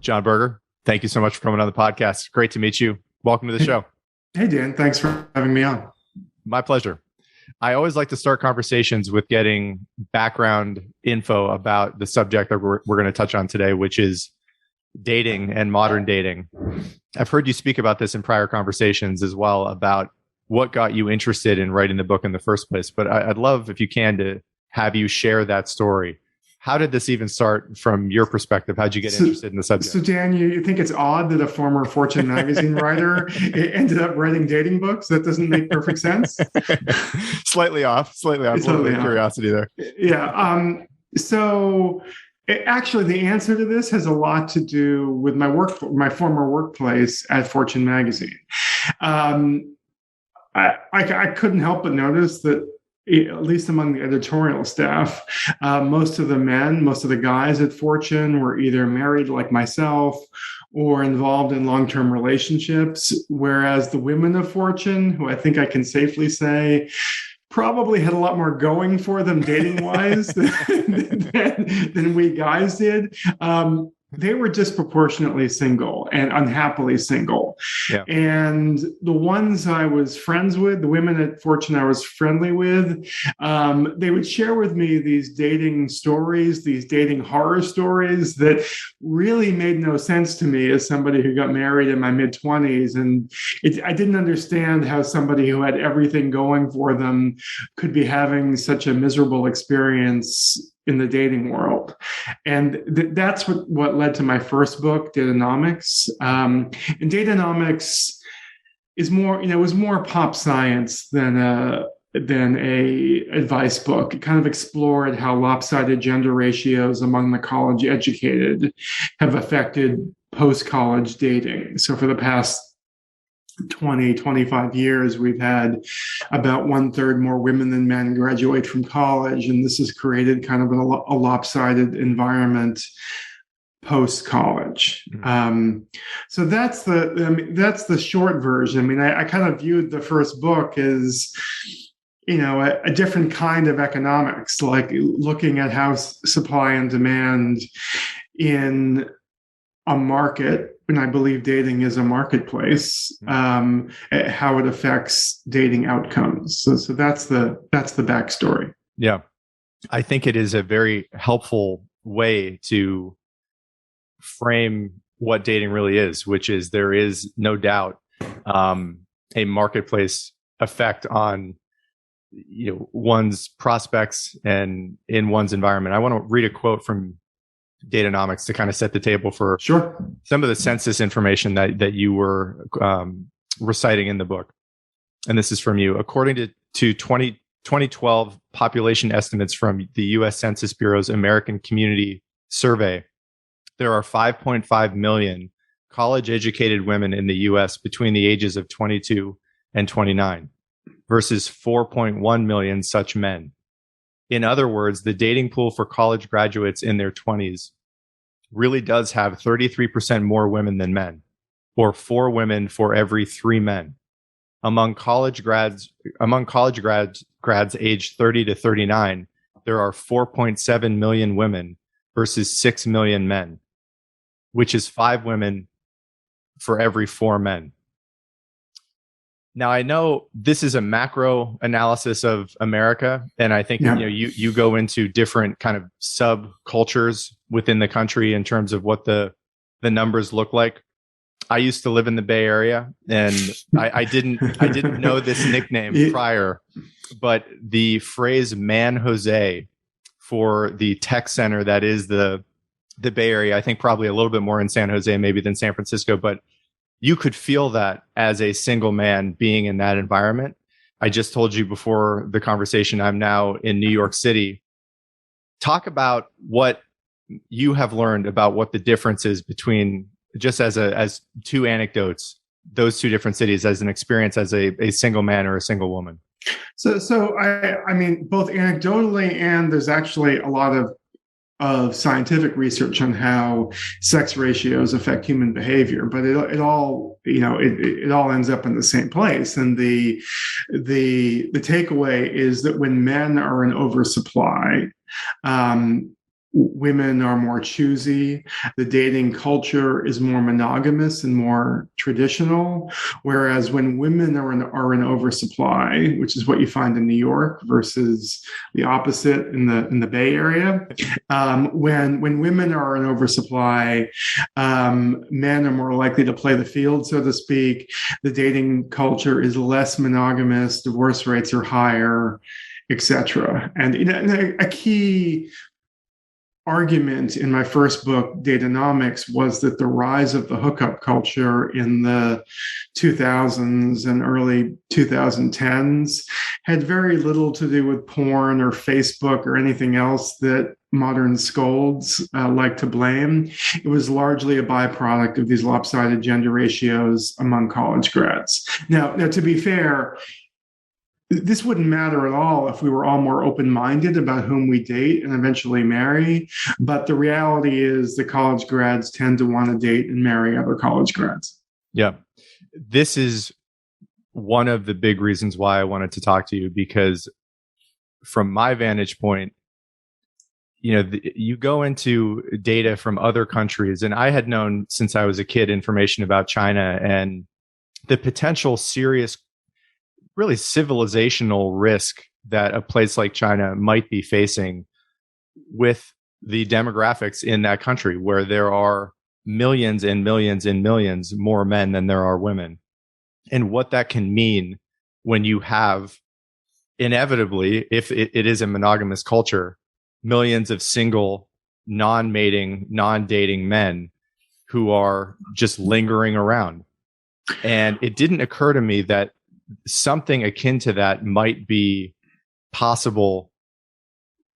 Jon Birger, thank you so much for coming on the podcast. Great to meet you. Welcome to the show. Hey, Dan. Thanks for having me on. My pleasure. I always like to start conversations with getting background info about the subject that we're going to touch on today, which is dating and modern dating. I've heard you speak about this in prior conversations as well, about what got you interested in writing the book in the first place. But I'd love, if you can, to have you share that story. How did this even start from your perspective? How'd you get interested in the subject? So, Dan, you think it's odd that a former Fortune magazine writer ended up writing dating books? That doesn't make perfect sense. Slightly off. A little bit of curiosity there. Yeah. Actually, the answer to this has a lot to do with my former workplace at Fortune magazine. I couldn't help but notice that, at least among the editorial staff, most of the guys at Fortune were either married like myself or involved in long-term relationships, whereas the women of Fortune, who I think I can safely say probably had a lot more going for them dating-wise than we guys did. They were disproportionately single and unhappily single. Yeah. And the ones I was friends with, the women at Fortune I was friendly with, they would share with me these dating stories, these dating horror stories that really made no sense to me as somebody who got married in my mid-20s. And I didn't understand how somebody who had everything going for them could be having such a miserable experience in the dating world. And that's what led to my first book, Date-onomics. And Date-onomics is more, was more pop science than a advice book. It kind of explored how lopsided gender ratios among the college educated have affected post-college dating. So for the past 20, 25 years, we've had about 1/3 more women than men graduate from college. And this has created kind of a lopsided environment post-college. So that's the short version. I mean, I kind of viewed the first book as, a different kind of economics, like looking at how supply and demand in a market, and I believe dating is a marketplace, how it affects dating outcomes. So that's the backstory. Yeah. I think it is a very helpful way to frame what dating really is, which is there is no doubt a marketplace effect on one's prospects and in one's environment. I want to read a quote from Date-onomics to kind of set the table for some of the census information that you were reciting in the book. And this is from you. According to 2012 population estimates from the U.S. Census Bureau's American Community Survey, there are 5.5 million college-educated women in the U.S. between the ages of 22 and 29 versus 4.1 million such men. In other words, the dating pool for college graduates in their 20s really does have 33% more women than men, or 4 women for every 3 men. Among college grads aged 30 to 39, there are 4.7 million women versus 6 million men, which is 5 women for every 4 men. Now, I know this is a macro analysis of America, and I think you go into different kind of subcultures within the country in terms of what the numbers look like. I used to live in the Bay Area, and I didn't know this nickname prior, but the phrase "Man Jose" for the tech center that is the Bay Area, I think probably a little bit more in San Jose maybe than San Francisco, but you could feel that as a single man being in that environment. I just told you before the conversation, I'm now in New York City. Talk about what you have learned about what the difference is between, just as 2 anecdotes, those 2 different cities as an experience as a single man or a single woman. So I mean, both anecdotally and there's actually a lot of scientific research on how sex ratios affect human behavior, but it all ends up in the same place. And the takeaway is that when men are in oversupply, women are more choosy. The dating culture is more monogamous and more traditional. Whereas when women are in oversupply, which is what you find in New York versus the opposite in the Bay Area, when women are in oversupply, men are more likely to play the field, so to speak. The dating culture is less monogamous. Divorce rates are higher, etc. And a key argument in my first book, Date-onomics, was that the rise of the hookup culture in the 2000s and early 2010s had very little to do with porn or Facebook or anything else that modern scolds like to blame. It was largely a byproduct of these lopsided gender ratios among college grads. Now, to be fair, this wouldn't matter at all if we were all more open-minded about whom we date and eventually marry. But the reality is the college grads tend to want to date and marry other college grads. Yeah. This is one of the big reasons why I wanted to talk to you, because from my vantage point, you go into data from other countries, and I had known since I was a kid information about China and the potential serious, really civilizational risk that a place like China might be facing with the demographics in that country, where there are millions and millions and millions more men than there are women, and what that can mean when you have, inevitably, if it is a monogamous culture, millions of single, non-mating, non-dating men who are just lingering around. And it didn't occur to me that something akin to that might be possible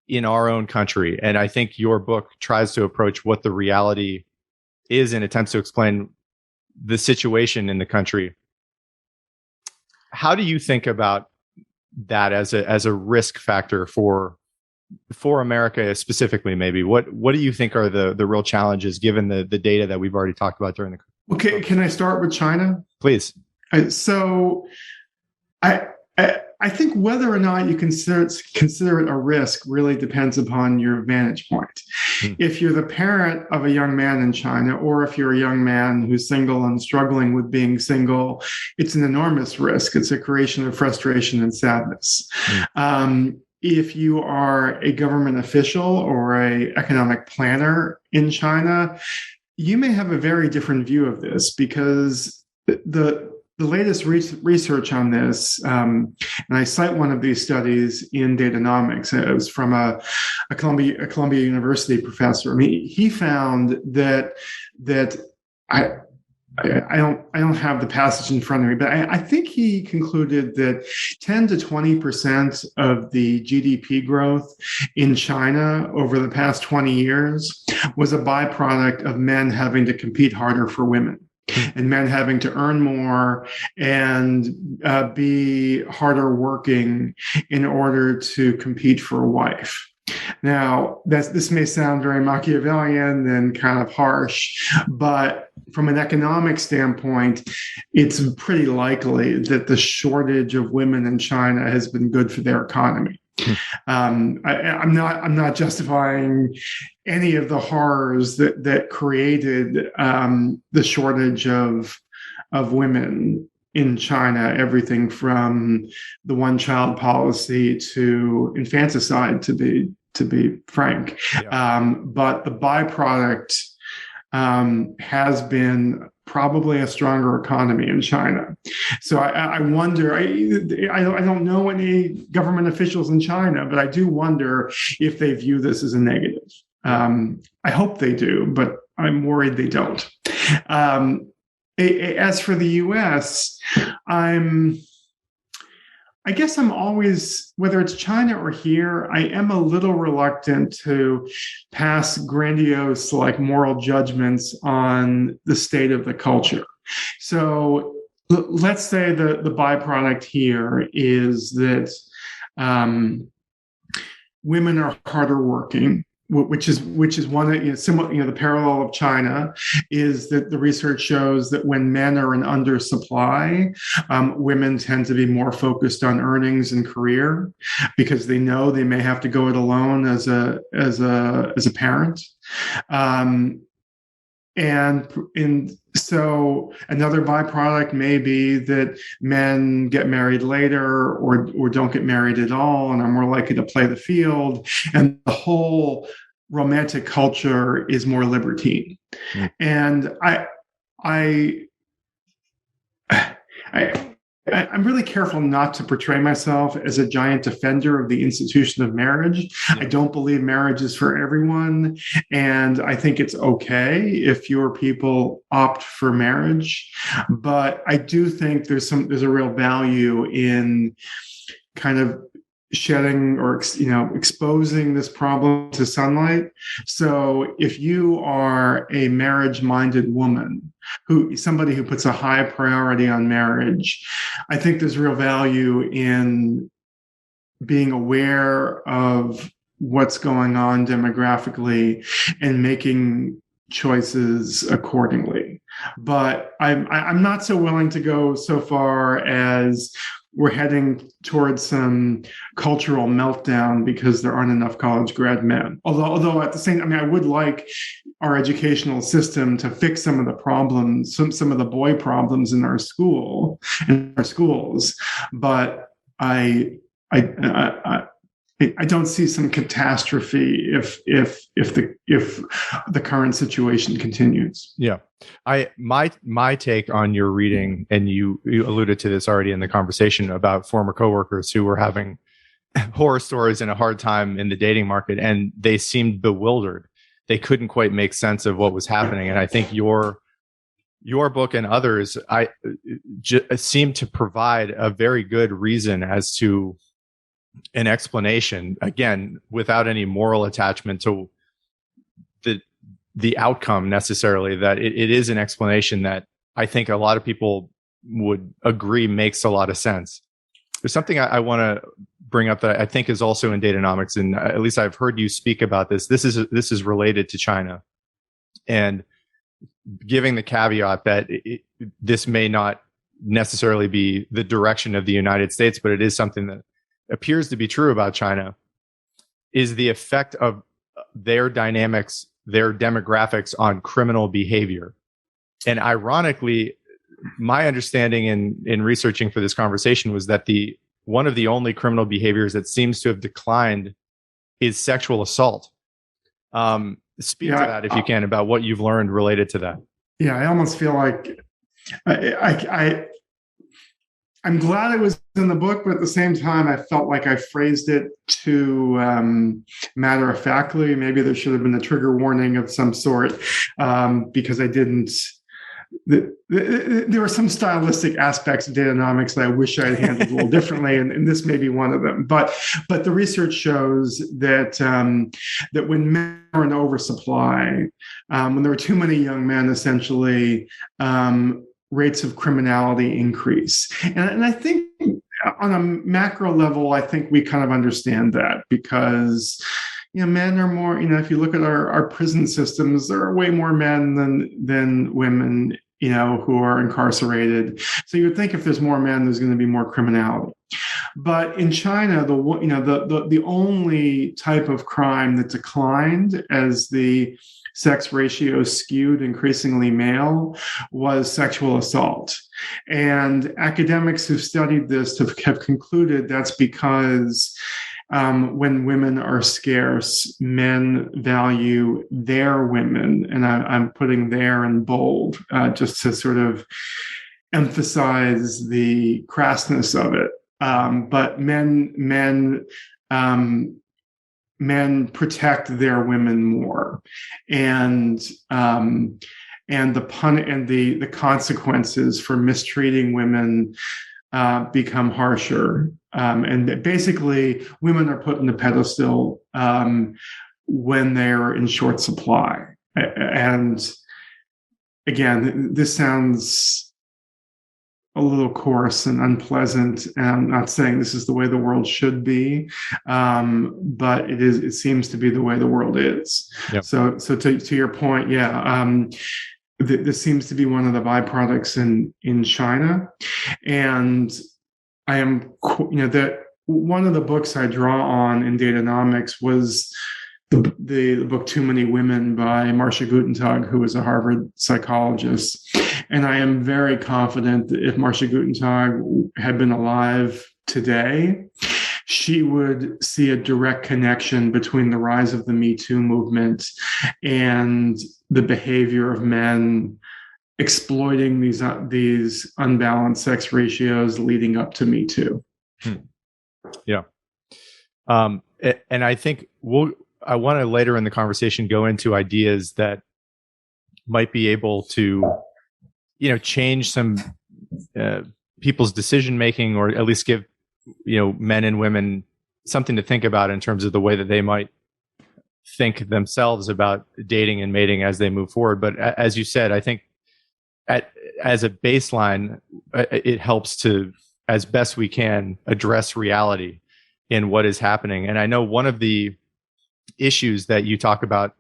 in our own country. And I think your book tries to approach what the reality is and attempts to explain the situation in the country. How do you think about that as a risk factor for America specifically? Maybe what do you think are the real challenges given the data that we've already talked about during the Okay, can I start with China? Please. So I think whether or not you consider it a risk really depends upon your vantage point. If you're the parent of a young man in China, or if you're a young man who's single and struggling with being single, it's an enormous risk. It's a creation of frustration and sadness. If you are a government official or an economic planner in China, you may have a very different view of this, because the latest research on this, and I cite one of these studies in Date-onomics. It was from a Columbia University professor. I mean, he found that I don't have the passage in front of me, but I think he concluded that 10 to 20% of the GDP growth in China over the past 20 years was a byproduct of men having to compete harder for women, and men having to earn more and be harder working in order to compete for a wife. Now, this may sound very Machiavellian and kind of harsh, but from an economic standpoint, it's pretty likely that the shortage of women in China has been good for their economy. I'm not justifying any of the horrors that created the shortage of women in China, everything from the one-child policy to infanticide, to be frank. Yeah. But the byproduct has been probably a stronger economy in China. So I wonder, I don't know any government officials in China, but I do wonder if they view this as a negative. I hope they do, but I'm worried they don't. As for the US, I guess I'm always, whether it's China or here, I am a little reluctant to pass grandiose, moral judgments on the state of the culture. So let's say the byproduct here is that women are harder working. which is one of, similar, the parallel of China is that the research shows that when men are in undersupply, women tend to be more focused on earnings and career because they know they may have to go it alone as a parent. And so another byproduct may be that men get married later or don't get married at all and are more likely to play the field. And the whole romantic culture is more libertine. Mm. And I'm really careful not to portray myself as a giant defender of the institution of marriage. Yeah. I don't believe marriage is for everyone. And I think it's okay if your people opt for marriage. But I do think there's a real value in kind of shedding or exposing this problem to sunlight. So if you are a marriage-minded woman, somebody who puts a high priority on marriage, I think there's real value in being aware of what's going on demographically and making choices accordingly. But I'm not so willing to go so far as we're heading towards some cultural meltdown because there aren't enough college grad men. Although at the same, I would like our educational system to fix some of the problems, some of the boy problems in our schools. But I don't see some catastrophe if the current situation continues. Yeah. My take on your reading, and you alluded to this already in the conversation about former coworkers who were having horror stories and a hard time in the dating market, and they seemed bewildered. They couldn't quite make sense of what was happening. And I think your book and others seem to provide a very good reason as to an explanation, again, without any moral attachment to the outcome necessarily, that it is an explanation that I think a lot of people would agree makes a lot of sense. There's something I want to bring up that I think is also in Date-onomics, and at least I've heard you speak about this. This is related to China, and giving the caveat that this may not necessarily be the direction of the United States, but it is something that appears to be true about China, is the effect of their dynamics, their demographics on criminal behavior. And ironically, my understanding in researching for this conversation was that one of the only criminal behaviors that seems to have declined is sexual assault. Speak to that if you can, about what you've learned related to that. Yeah, I almost feel like I'm glad it was in the book, but at the same time, I felt like I phrased it too matter-of-factly. Maybe there should have been a trigger warning of some sort, because I didn't. There were some stylistic aspects of Date-onomics that I wish I had handled a little differently, and this may be one of them. But the research shows that that when men are in oversupply, when there are too many young men, essentially, rates of criminality increase. And I think on a macro level, I think we kind of understand that because, men are more, if you look at our prison systems, there are way more men than women, who are incarcerated. So you would think if there's more men, there's going to be more criminality. But in China, the only type of crime that declined as the sex ratio skewed increasingly male was sexual assault. And academics who've studied this have concluded that's because when women are scarce, men value their women. And I'm putting their in bold just to sort of emphasize the crassness of it. But men protect their women more, and the consequences for mistreating women become harsher. And basically, women are put in a pedestal when they're in short supply. And again, this sounds a little coarse and unpleasant. And I'm not saying this is the way the world should be, but it seems to be the way the world is. Yep. So to your point, this seems to be one of the byproducts in China. And I am, that one of the books I draw on in Date-onomics was the book Too Many Women by Marcia Gutentag, who is a Harvard psychologist. And I am very confident that if Marcia Gutentag had been alive today, she would see a direct connection between the rise of the MeToo movement and the behavior of men exploiting these unbalanced sex ratios leading up to MeToo. Yeah. And I think I want to later in the conversation go into ideas that might be able to, change some people's decision making, or at least give, men and women something to think about in terms of the way that they might think themselves about dating and mating as they move forward. But as you said, I think as a baseline, it helps to, as best we can, address reality in what is happening. And I know one of the issues that you talk about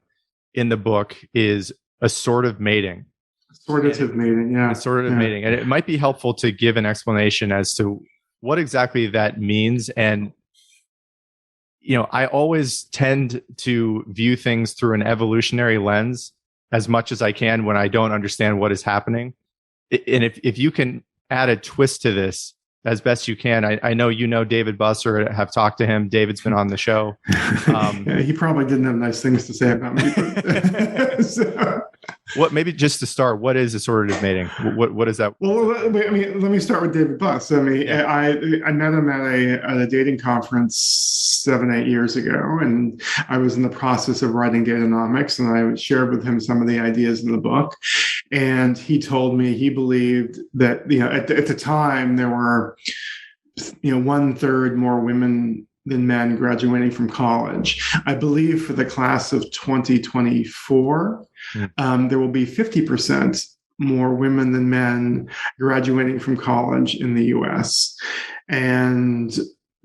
in the book is assortative mating. Assortative mating, yeah. Assortative mating. And it might be helpful to give an explanation as to what exactly that means. And, I always tend to view things through an evolutionary lens as much as I can when I don't understand what is happening. And if you can add a twist to this as best you can, I know David Buss or have talked to him. David's been on the show. He probably didn't have nice things to say about me. But maybe just to start, what is assortative mating? What is that? Well, let me start with David Buss. I met him at a dating conference 7-8 years ago, and I was in the process of writing Date-onomics, and I shared with him some of the ideas in the book. And he told me he believed that, at the time there were, 1/3 more women than men graduating from college. I believe for the class of 2024, there will be 50% more women than men graduating from college in the US. And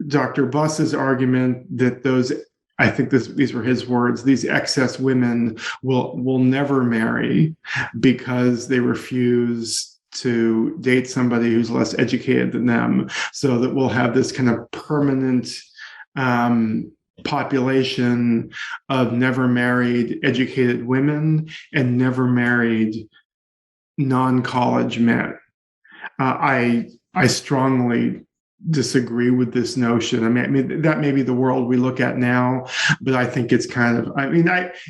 Dr. Buss's argument that these were his words, these excess women will never marry because they refuse to date somebody who's less educated than them, so that we'll have this kind of permanent population of never married educated women and never married non-college men. I strongly disagree with this notion. I mean, that may be the world we look at now, but I think it's kind of,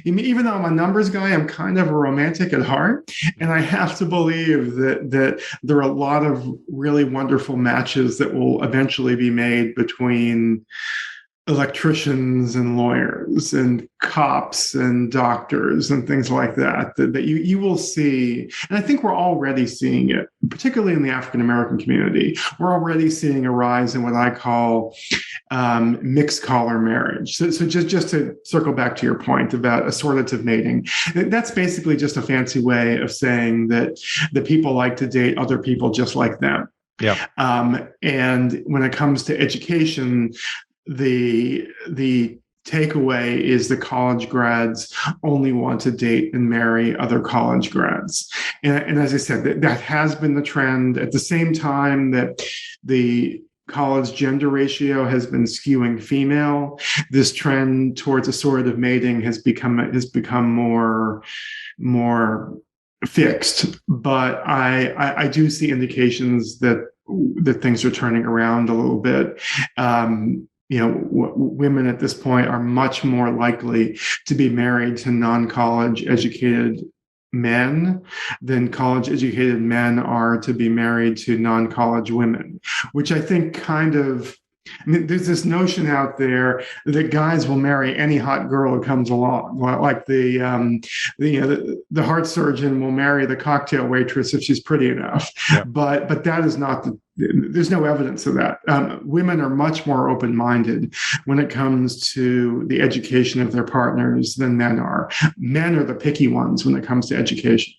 even though I'm a numbers guy, I'm kind of a romantic at heart. And I have to believe that there are a lot of really wonderful matches that will eventually be made between electricians and lawyers and cops and doctors and things like that you will see. And I think we're already seeing it, particularly in the African-American community. We're already seeing a rise in what I call mixed collar marriage. So just to circle back to your point about assortative mating, that's basically just a fancy way of saying that the people like to date other people just like them. Yeah. And when it comes to education, the takeaway is the college grads only want to date and marry other college grads. And as I said, that has been the trend. At the same time that the college gender ratio has been skewing female, this trend towards assortative mating has become more fixed. But I do see indications that things are turning around a little bit. Women at this point are much more likely to be married to non-college educated men than college educated men are to be married to non-college women, which I think there's this notion out there that guys will marry any hot girl who comes along, like the heart surgeon will marry the cocktail waitress if she's pretty enough. Yeah. But that is not there's no evidence of that. Women are much more open-minded when it comes to the education of their partners than men are. Men are the picky ones when it comes to education.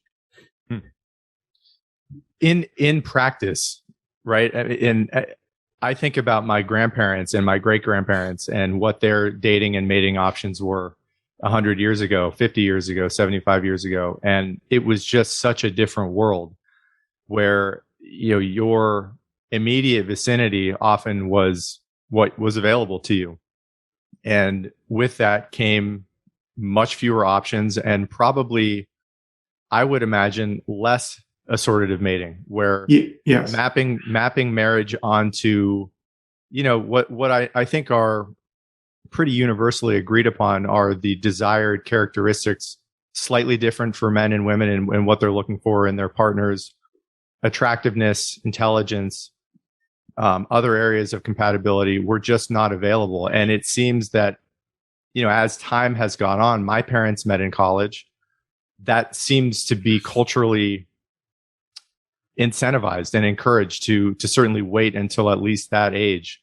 In practice, right? And I think about my grandparents and my great grandparents and what their dating and mating options were 100 years ago, 50 years ago, 75 years ago. And it was just such a different world where, your immediate vicinity often was what was available to you. And with that came much fewer options and probably, I would imagine, less assortative mating, where Yes. mapping marriage onto, what I think are pretty universally agreed upon are the desired characteristics, slightly different for men and women, and what they're looking for in their partners: attractiveness, intelligence, other areas of compatibility were just not available. And it seems that, as time has gone on, my parents met in college. That seems to be culturally incentivized and encouraged to certainly wait until at least that age.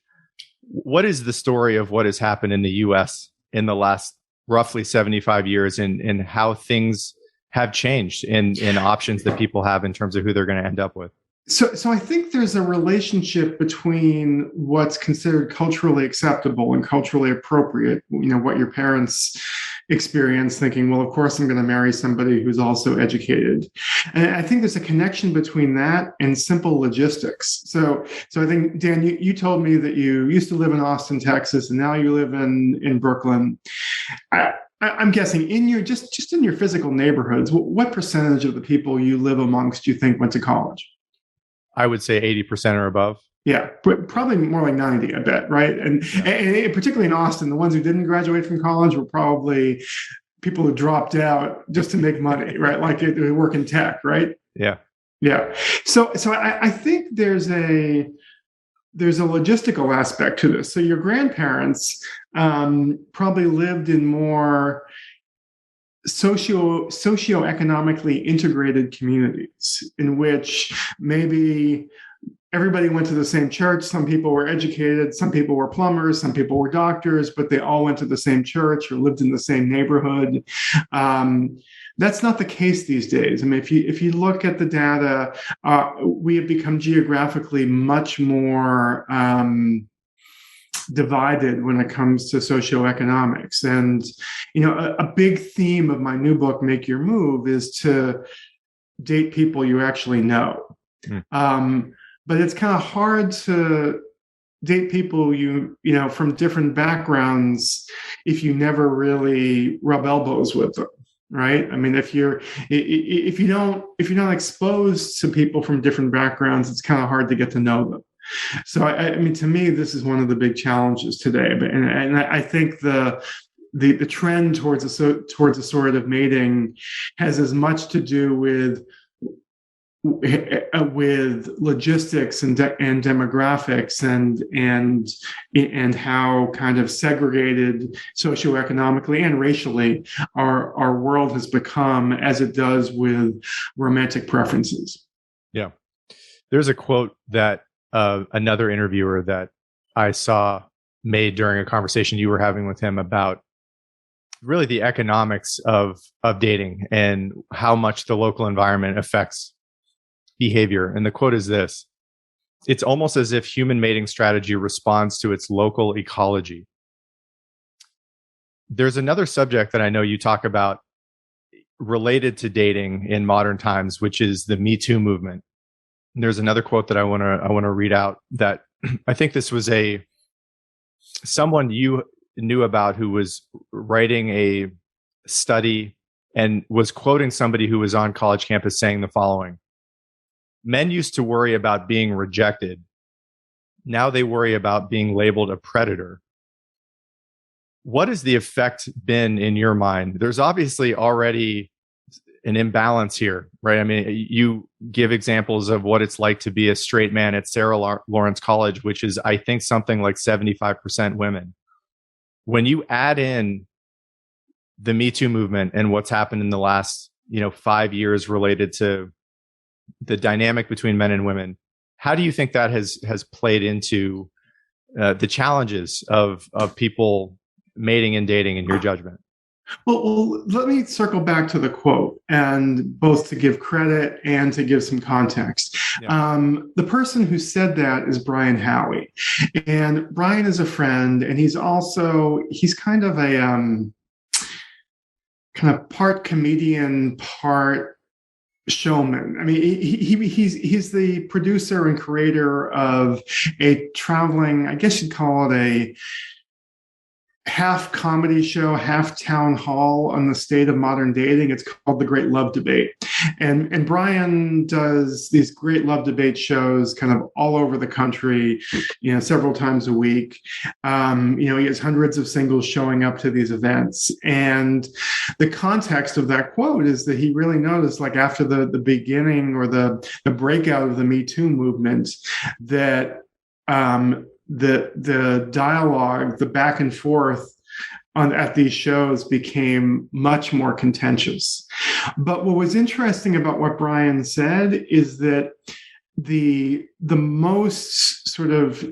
What is the story of what has happened in the US in the last roughly 75 years, and how things have changed in options that people have in terms of who they're going to end up with? So I think there's a relationship between what's considered culturally acceptable and culturally appropriate, what your parents experience, thinking, well, of course I'm going to marry somebody who's also educated. And I think there's a connection between that and simple logistics. So I think, Dan, you told me that you used to live in Austin, Texas, and now you live in Brooklyn. I'm guessing in your just in your physical neighborhoods, what percentage of the people you live amongst do you think went to college? I would say 80% or above. Yeah, but probably more like 90, I bet, right? And particularly in Austin, the ones who didn't graduate from college were probably people who dropped out just to make money, right? Like they work in tech, right? Yeah. Yeah. So I think there's a logistical aspect to this. So your grandparents probably lived in more socioeconomically integrated communities in which maybe everybody went to the same church. Some people were educated, some people were plumbers, some people were doctors, but they all went to the same church or lived in the same neighborhood. That's not the case these days. I mean, if you look at the data, we have become geographically much more divided when it comes to socioeconomics. And, a big theme of my new book, Make Your Move, is to date people you actually know. But it's kind of hard to date people from different backgrounds if you never really rub elbows with them, right? I mean, if you're not exposed to people from different backgrounds, it's kind of hard to get to know them. So I mean, to me, this is one of the big challenges today. And I think the trend towards assortative mating has as much to do with logistics and demographics and how kind of segregated socioeconomically and racially our world has become, as it does with romantic preferences. Yeah. There's a quote that another interviewer that I saw made during a conversation you were having with him about really the economics of dating and how much the local environment affects behavior. And the quote is this: "It's almost as if human mating strategy responds to its local ecology." There's another subject that I know you talk about related to dating in modern times, which is the MeToo movement. And there's another quote that I want to read out that I think this was someone you knew about who was writing a study and was quoting somebody who was on college campus saying the following: "Men used to worry about being rejected. Now they worry about being labeled a predator." What has the effect been in your mind? There's obviously already an imbalance here, right? I mean, you give examples of what it's like to be a straight man at Sarah Lawrence College, which is, I think, something like 75% women. When you add in the Me Too movement and what's happened in the last, 5 years related to the dynamic between men and women, how do you think that has played into the challenges of people mating and dating, in your judgment? Well, let me circle back to the quote, and both to give credit and to give some context. Yeah. The person who said that is Brian Howie, and Brian is a friend, and he's kind of a kind of part comedian, part showman. I mean, he's the producer and creator of a traveling, I guess you'd call it a half comedy show, half town hall on the state of modern dating. It's called The Great Love Debate. And Brian does these great love debate shows kind of all over the country, several times a week. He has hundreds of singles showing up to these events. And the context of that quote is that he really noticed, like after the beginning or the breakout of the MeToo movement, that the dialogue, the back and forth at these shows became much more contentious. But what was interesting about what Brian said is that the most sort of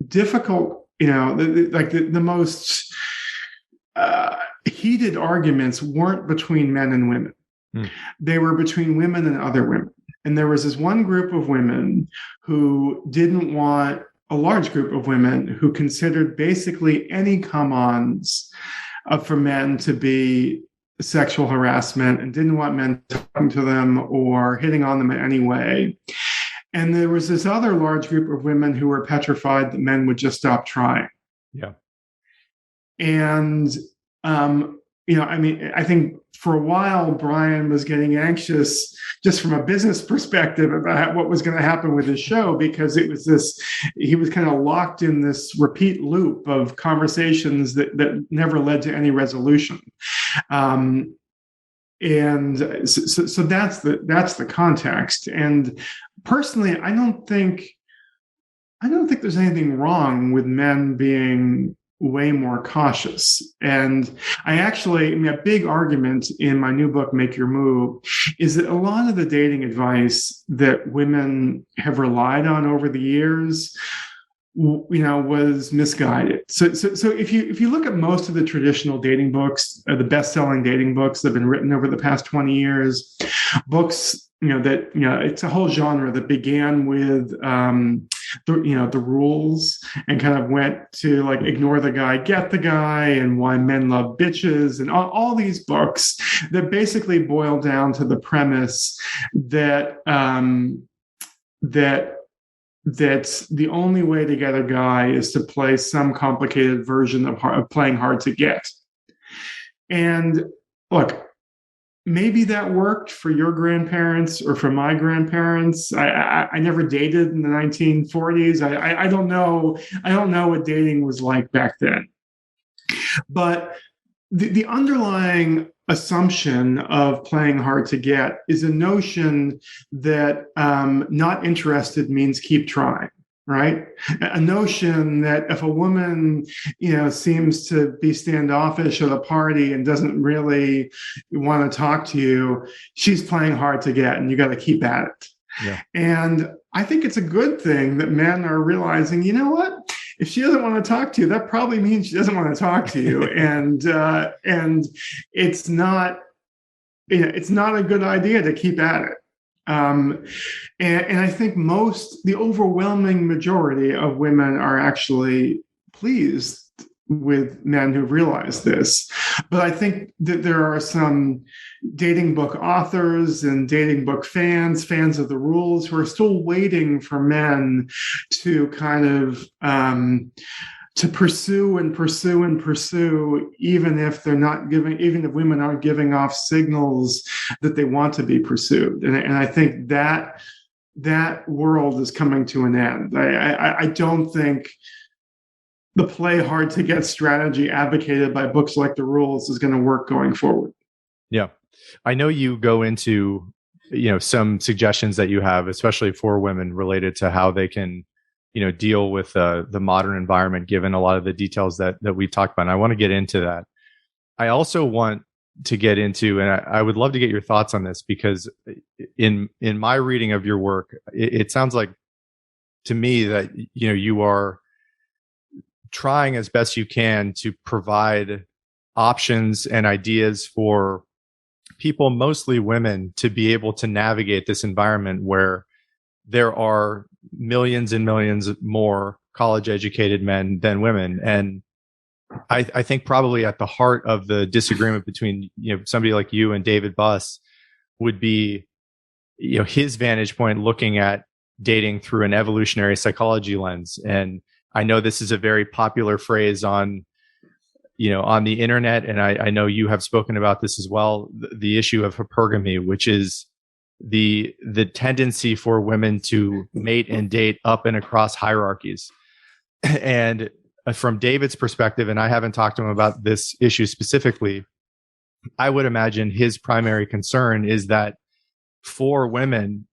difficult, the most heated arguments weren't between men and women. They were between women and other women. And there was this one group of women who didn't want a large group of women who considered basically any come-ons for men to be sexual harassment and didn't want men talking to them or hitting on them in any way. And there was this other large group of women who were petrified that men would just stop trying. Yeah. And, I think for a while, Brian was getting anxious just from a business perspective about what was going to happen with his show, because he was kind of locked in this repeat loop of conversations that never led to any resolution. And so that's the context. And personally, I don't think there's anything wrong with men being way more cautious. And a big argument in my new book, Make Your Move, is that a lot of the dating advice that women have relied on over the years, was misguided. So if you look at most of the traditional dating books, the best-selling dating books that have been written over the past 20 years, books, it's a whole genre that began with the rules and kind of went to like Ignore the Guy, Get the Guy, and Why Men Love Bitches, and all these books that basically boil down to the premise that that the only way to get a guy is to play some complicated version of playing hard to get. And look, maybe that worked for your grandparents or for my grandparents. I never dated in the 1940s. I don't know. I don't know what dating was like back then. But the underlying assumption of playing hard to get is a notion that not interested means keep trying. Right? A notion that if a woman, seems to be standoffish at a party and doesn't really want to talk to you, she's playing hard to get, and you got to keep at it. Yeah. And I think it's a good thing that men are realizing, you know what? If she doesn't want to talk to you, that probably means she doesn't want to talk to you, and it's not, it's not a good idea to keep at it. And I think the overwhelming majority of women are actually pleased with men who realize this. But I think that there are some dating book authors and dating book fans of the rules, who are still waiting for men to kind of to pursue, even if women aren't giving off signals that they want to be pursued. And I think that world is coming to an end. I don't think the play hard to get strategy advocated by books like The Rules is going to work going forward. Yeah. I know you go into, some suggestions that you have, especially for women, related to how they can, deal with the modern environment, given a lot of the details that we talked about. And I want to get into that. I also want to get into, and I would love to get your thoughts on this, because in my reading of your work, it sounds like to me that, you are trying as best you can to provide options and ideas for people, mostly women, to be able to navigate this environment where there are millions and millions more college educated men than women. And I think probably at the heart of the disagreement between, somebody like you and David Buss would be, his vantage point looking at dating through an evolutionary psychology lens. And I know this is a very popular phrase on the internet, and I know you have spoken about this as well, the issue of hypergamy, which is the tendency for women to mate and date up and across hierarchies. And from David's perspective, and I haven't talked to him about this issue specifically, I would imagine his primary concern is that for women,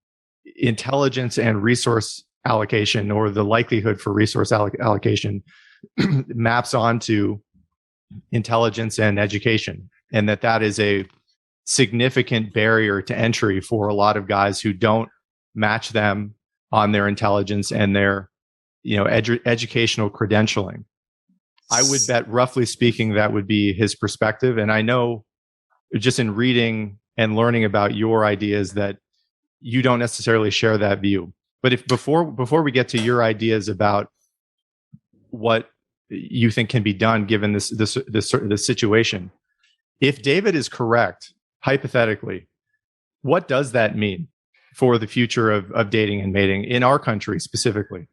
intelligence and resource allocation, or the likelihood for resource allocation, maps onto intelligence and education, and that is a significant barrier to entry for a lot of guys who don't match them on their intelligence and their educational credentialing. I would bet, roughly speaking, that would be his perspective. And I know just in reading and learning about your ideas that you don't necessarily share that view. But if before we get to your ideas about what you think can be done given this situation, if David is correct, hypothetically, what does that mean for the future of dating and mating in our country specifically?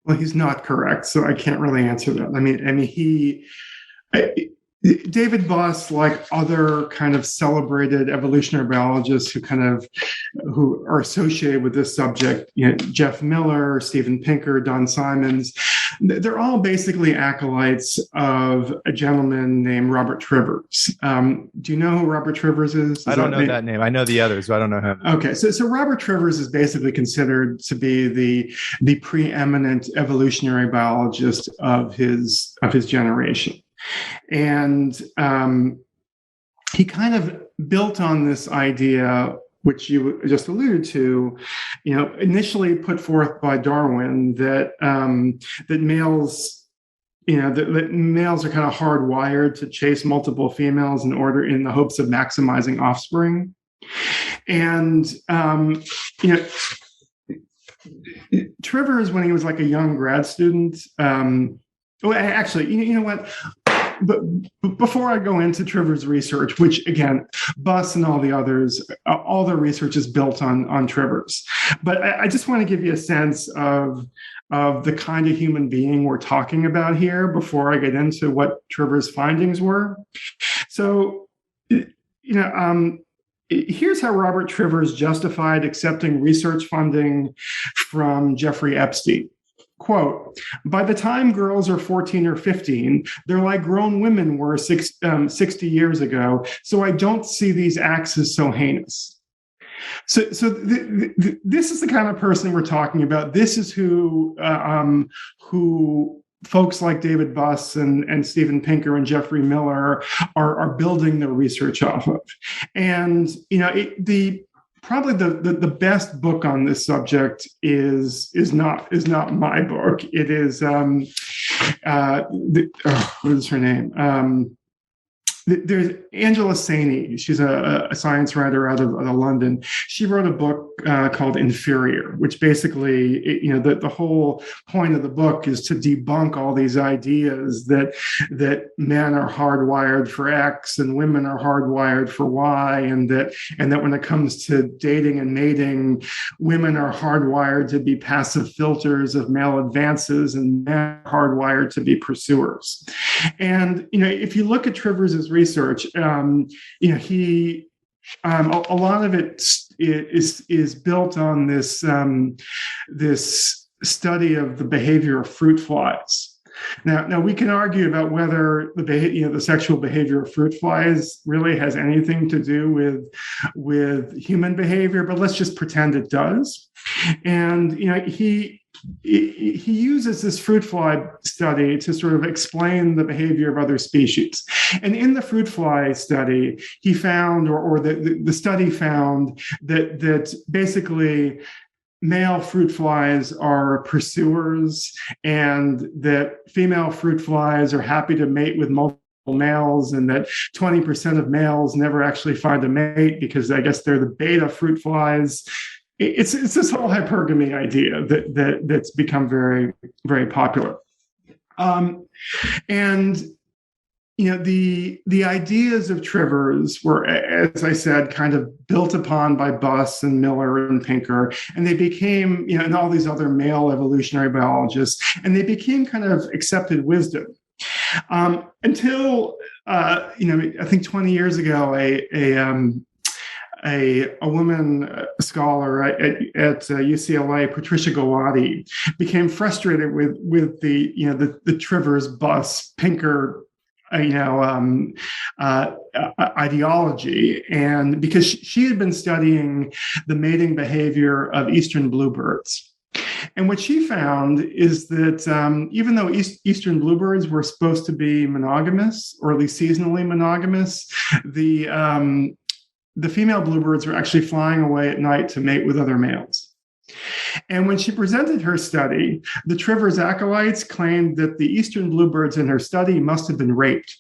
Well, he's not correct, so I can't really answer that. David Buss, like other kind of celebrated evolutionary biologists who are associated with this subject, Jeff Miller, Steven Pinker, Don Simons, they're all basically acolytes of a gentleman named Robert Trivers. Do you know who Robert Trivers is? I don't know that name. I know the others, but I don't know him. Okay, so Robert Trivers is basically considered to be the preeminent evolutionary biologist of his generation. And he kind of built on this idea, which you just alluded to, initially put forth by Darwin, that males, that males are kind of hardwired to chase multiple females in the hopes of maximizing offspring. And Trivers, when he was like a young grad student, actually, you know what? But before I go into Trivers' research, which again, Buss and all the others, all their research is built on Trivers. But I just want to give you a sense of the kind of human being we're talking about here before I get into what Trivers' findings were. So, here's how Robert Trivers justified accepting research funding from Jeffrey Epstein. Quote, by the time girls are 14 or 15, they're like grown women were 60 years ago, so I don't see these acts as so heinous. So this is the kind of person we're talking about. This is who folks like David Buss and Steven Pinker and Jeffrey Miller are building their research off of. And, probably the best book on this subject is not my book. It is what is her name? There's Angela Saini. She's a science writer out of London. She wrote a book called Inferior, which basically, the whole point of the book is to debunk all these ideas that men are hardwired for X and women are hardwired for Y, and that when it comes to dating and mating, women are hardwired to be passive filters of male advances and men are hardwired to be pursuers. And if you look at Trivers' research, he a lot of it is built on this this study of the behavior of fruit flies. Now we can argue about whether the sexual behavior of fruit flies really has anything to do with human behavior, but let's just pretend it does. And he uses this fruit fly study to sort of explain the behavior of other species. And in the fruit fly study, he found, or the study found that basically male fruit flies are pursuers and that female fruit flies are happy to mate with multiple males, and that 20% of males never actually find a mate because I guess they're the beta fruit flies. It's this whole hypergamy idea that's become very, very popular. And the ideas of Trivers were, as I said, kind of built upon by Buss and Miller and Pinker, and they became, and all these other male evolutionary biologists, and they became kind of accepted wisdom. Until, I think 20 years ago, a woman scholar at UCLA, Patricia Gulati, became frustrated with the Trivers, Buss, Pinker ideology, and because she had been studying the mating behavior of eastern bluebirds. And what she found is that even though eastern bluebirds were supposed to be monogamous, or at least seasonally monogamous, the female bluebirds were actually flying away at night to mate with other males. And when she presented her study, the Trivers acolytes claimed that the eastern bluebirds in her study must have been raped.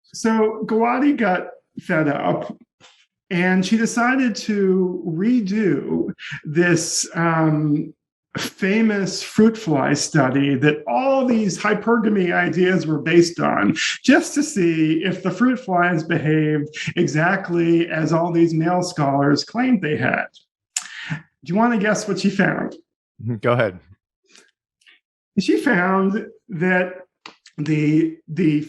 So Gulati got fed up, and she decided to redo this famous fruit fly study that all these hypergamy ideas were based on, just to see if the fruit flies behaved exactly as all these male scholars claimed they had. Do you want to guess what she found? Go ahead. She found that the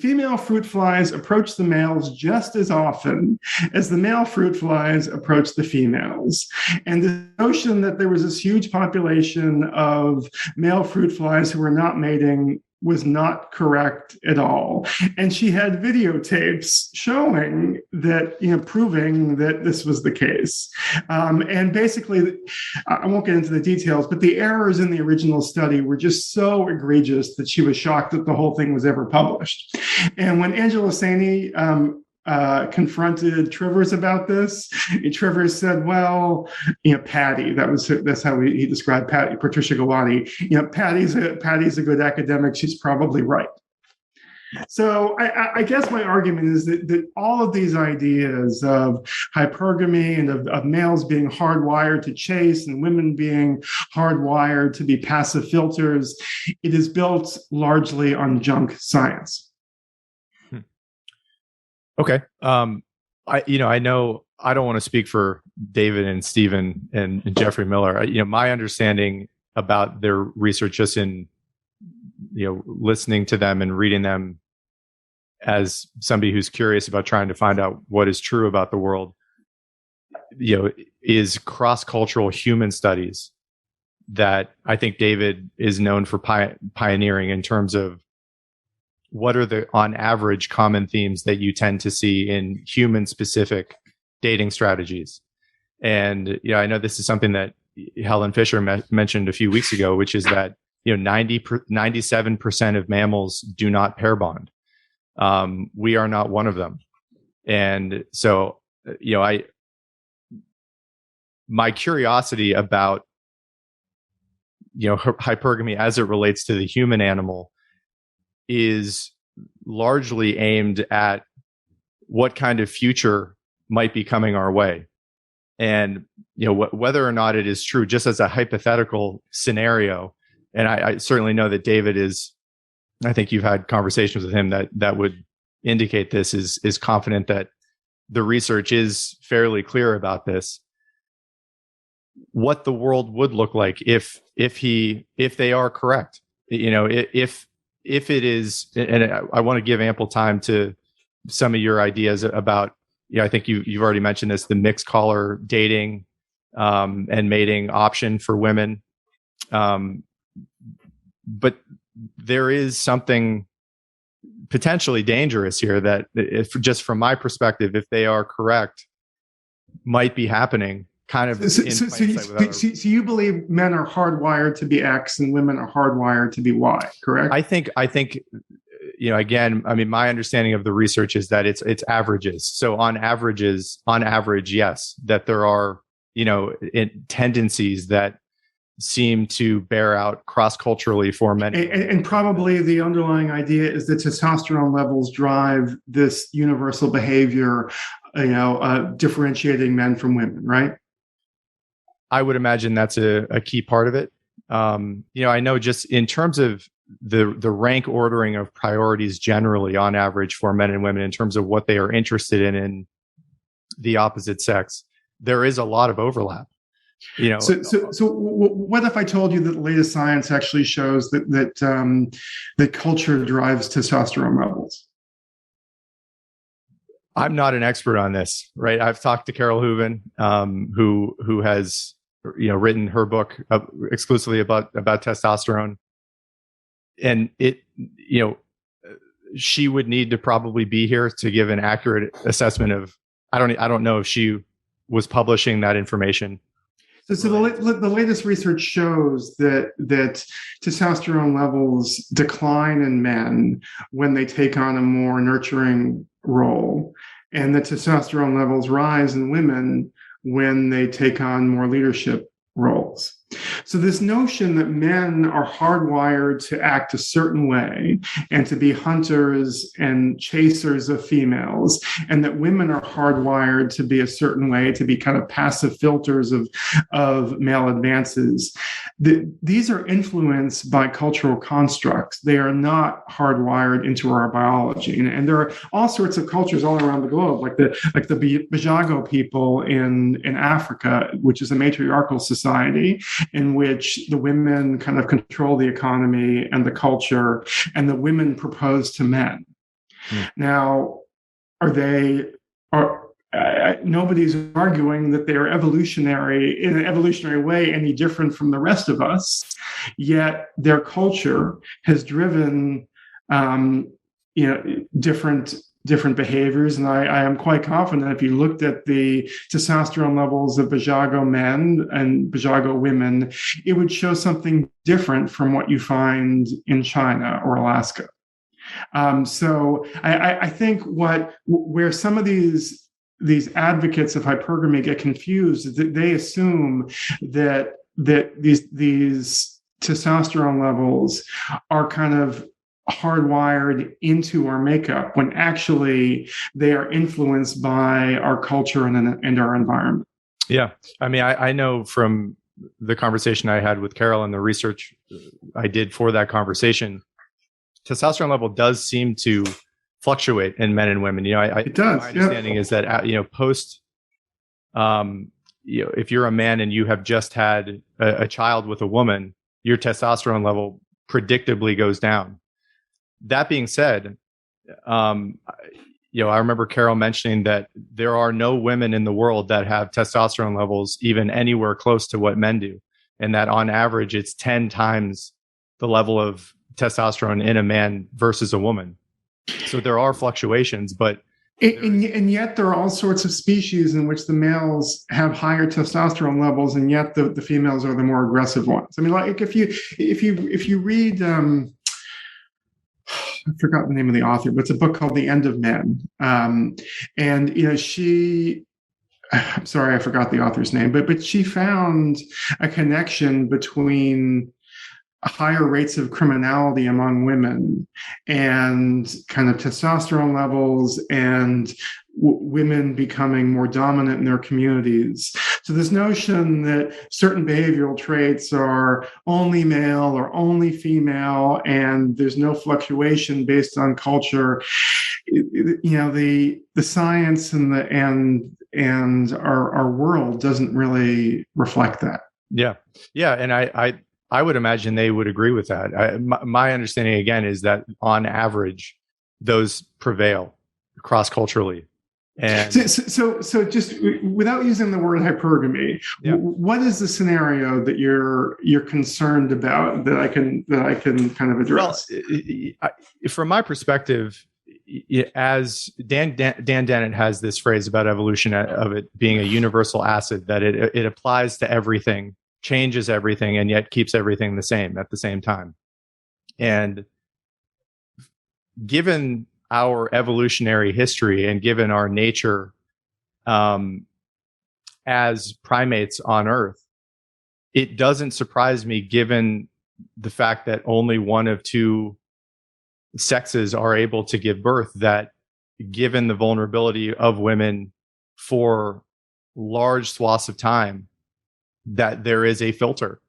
female fruit flies approach the males just as often as the male fruit flies approach the females. And the notion that there was this huge population of male fruit flies who were not mating was not correct at all. And she had videotapes showing that, proving that this was the case. And basically, I won't get into the details, but the errors in the original study were just so egregious that she was shocked that the whole thing was ever published. And when Angela Saini confronted Trivers about this, Trivers said, well, Patty, that's how he described Patty, Patricia Gulati, Patty's a good academic, she's probably right. So I guess my argument is that all of these ideas of hypergamy and of males being hardwired to chase and women being hardwired to be passive filters, it is built largely on junk science. Okay. I know I don't want to speak for David and Stephen and Jeffrey Miller. My understanding about their research, just in, listening to them and reading them as somebody who's curious about trying to find out what is true about the world, is cross-cultural human studies that I think David is known for pioneering in terms of what are the, on average, common themes that you tend to see in human-specific dating strategies? And I know this is something that Helen Fisher mentioned a few weeks ago, which is that 97% of mammals do not pair bond. We are not one of them, and so my curiosity about hypergamy as it relates to the human animal is largely aimed at what kind of future might be coming our way. And, whether or not it is true, just as a hypothetical scenario, and I certainly know that David is, I think you've had conversations with him that would indicate this, is confident that the research is fairly clear about this. What the world would look like if they are correct, if it is, and I want to give ample time to some of your ideas about, I think you've already mentioned this, the mixed caller dating and mating option for women. But there is something potentially dangerous here that, if just from my perspective, if they are correct, might be happening. Kind of. So you believe men are hardwired to be X and women are hardwired to be Y, correct? I think, again, my understanding of the research is that it's averages. So on average, yes, that there are, tendencies that seem to bear out cross-culturally for men. And probably the underlying idea is that testosterone levels drive this universal behavior, differentiating men from women, right? I would imagine that's a key part of it. I know just in terms of the rank ordering of priorities generally on average for men and women in terms of what they are interested in the opposite sex, there is a lot of overlap. So what if I told you that the latest science actually shows that culture drives testosterone levels? I'm not an expert on this, right? I've talked to Carol Hooven, who has written her book exclusively about testosterone, and she would need to probably be here to give an accurate assessment of. I don't know if she was publishing that information. So the latest research shows that testosterone levels decline in men when they take on a more nurturing role, and that testosterone levels rise in women when they take on more leadership roles. So this notion that men are hardwired to act a certain way and to be hunters and chasers of females, and that women are hardwired to be a certain way, to be kind of passive filters of male advances, these are influenced by cultural constructs. They are not hardwired into our biology. And there are all sorts of cultures all around the globe, like the Bajago people in Africa, which is a matriarchal society in which the women kind of control the economy and the culture, and the women propose to men. Now, nobody's arguing that they are evolutionary in an evolutionary way any different from the rest of us, yet their culture has driven different behaviors. And I am quite confident if you looked at the testosterone levels of Bajago men and Bajago women, it would show something different from what you find in China or Alaska. So I think where some of these advocates of hypergamy get confused is that they assume that these testosterone levels are kind of hardwired into our makeup, when actually they are influenced by our culture and our environment. Yeah. I mean, I know from the conversation I had with Carol and the research I did for that conversation, testosterone level does seem to fluctuate in men and women. It does. My understanding is that, post, if you're a man and you have just had a child with a woman, your testosterone level predictably goes down. That being said, I remember Carol mentioning that there are no women in the world that have testosterone levels even anywhere close to what men do. And that on average, it's 10 times the level of testosterone in a man versus a woman. So there are fluctuations, but and yet there are all sorts of species in which the males have higher testosterone levels, and yet the females are the more aggressive ones. I mean, like if you read, I forgot the name of the author, but it's a book called The End of Men. And I'm sorry, I forgot the author's name, but she found a connection between higher rates of criminality among women and kind of testosterone levels and women becoming more dominant in their communities. So this notion that certain behavioral traits are only male or only female and there's no fluctuation based on culture, the science and our world doesn't really reflect that. Yeah. And I would imagine they would agree with that. My understanding, again, is that on average, those prevail cross-culturally. And so just without using the word hypergamy, what is the scenario that you're concerned about that I can kind of address? Well, from my perspective, as Dan Dennett has this phrase about evolution of it being a universal acid, that it applies to everything, changes everything, and yet keeps everything the same at the same time. And given our evolutionary history and given our nature as primates on Earth, it doesn't surprise me, given the fact that only one of two sexes are able to give birth, that given the vulnerability of women for large swaths of time, that there is a filter,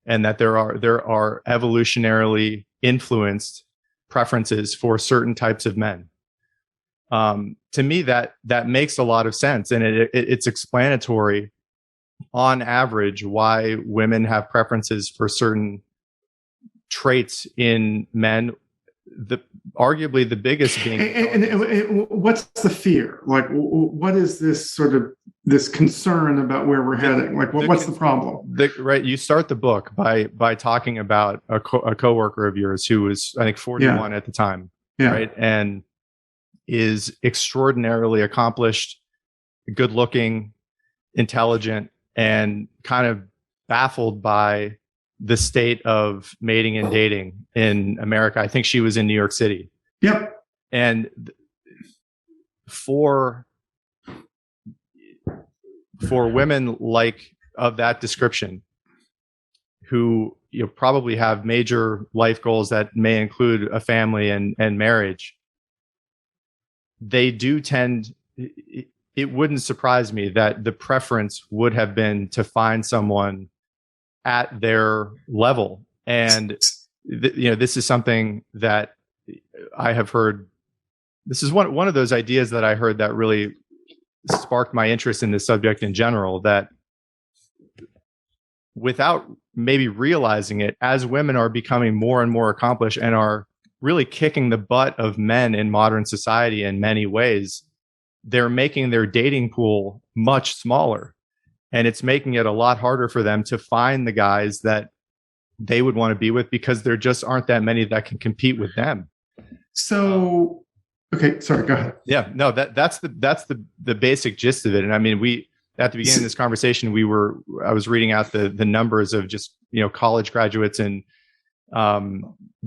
and that there are evolutionarily influenced preferences for certain types of men. To me, that makes a lot of sense, and it's explanatory on average why women have preferences for certain traits in men. Arguably the biggest being, and what's the fear? Like, what is this sort of this concern about where we're heading? Like, what's the problem? Right. You start the book by talking about a coworker of yours who was, I think, 41 at the time, right, and is extraordinarily accomplished, good looking, intelligent, and kind of baffled by the state of mating and dating in America. I think she was in New York City. Yep. And for women like of that description, who probably have major life goals that may include a family and marriage, they do tend, it wouldn't surprise me that the preference would have been to find someone at their level. And this is something that I have heard. This is one of those ideas that I heard that really sparked my interest in this subject in general, that without maybe realizing it, as women are becoming more and more accomplished and are really kicking the butt of men in modern society in many ways, they're making their dating pool much smaller. And it's making it a lot harder for them to find the guys that they would want to be with, because there just aren't that many that can compete with them. So, okay, sorry, go ahead. Yeah, no, that's the basic gist of it. And I mean, at the beginning of this conversation, I was reading out the numbers of just, college graduates and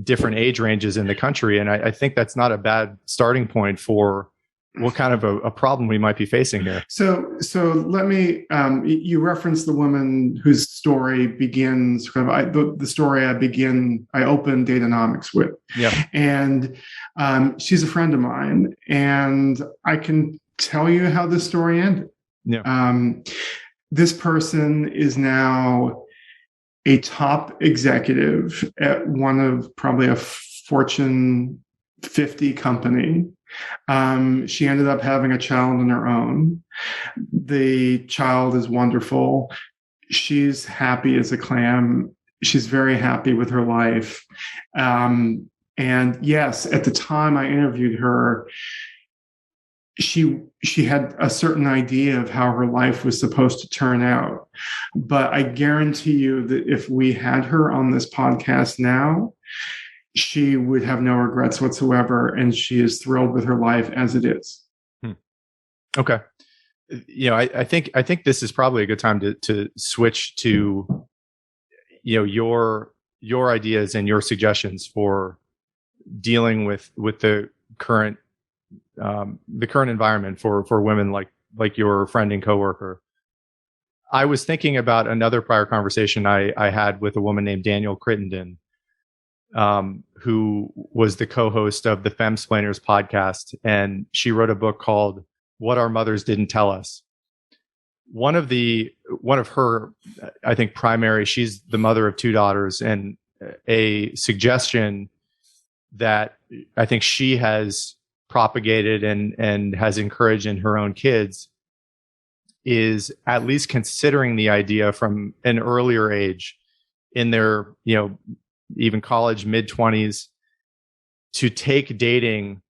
different age ranges in the country. And I think that's not a bad starting point for what kind of a problem we might be facing here. So let me, you referenced the woman whose story begins, the story I opened Date-onomics with. Yeah. And she's a friend of mine, and I can tell you how this story ended. Yeah. This person is now a top executive at one of probably a Fortune 50 company. She ended up having a child on her own. The child is wonderful. She's happy as a clam. She's very happy with her life. And yes, at the time I interviewed her, she had a certain idea of how her life was supposed to turn out. But I guarantee you that if we had her on this podcast now, she would have no regrets whatsoever, and she is thrilled with her life as it is. Okay. I think this is probably a good time to switch to, your ideas and your suggestions for dealing with the current environment for women like your friend and coworker. I was thinking about another prior conversation I had with a woman named Danielle Crittenden, who was the co-host of the Femsplainers podcast, and she wrote a book called What Our Mothers Didn't Tell Us. One of her, I think, she's the mother of two daughters, and a suggestion that I think she has propagated and has encouraged in her own kids is at least considering the idea from an earlier age, in their, even college, mid-20s, to take dating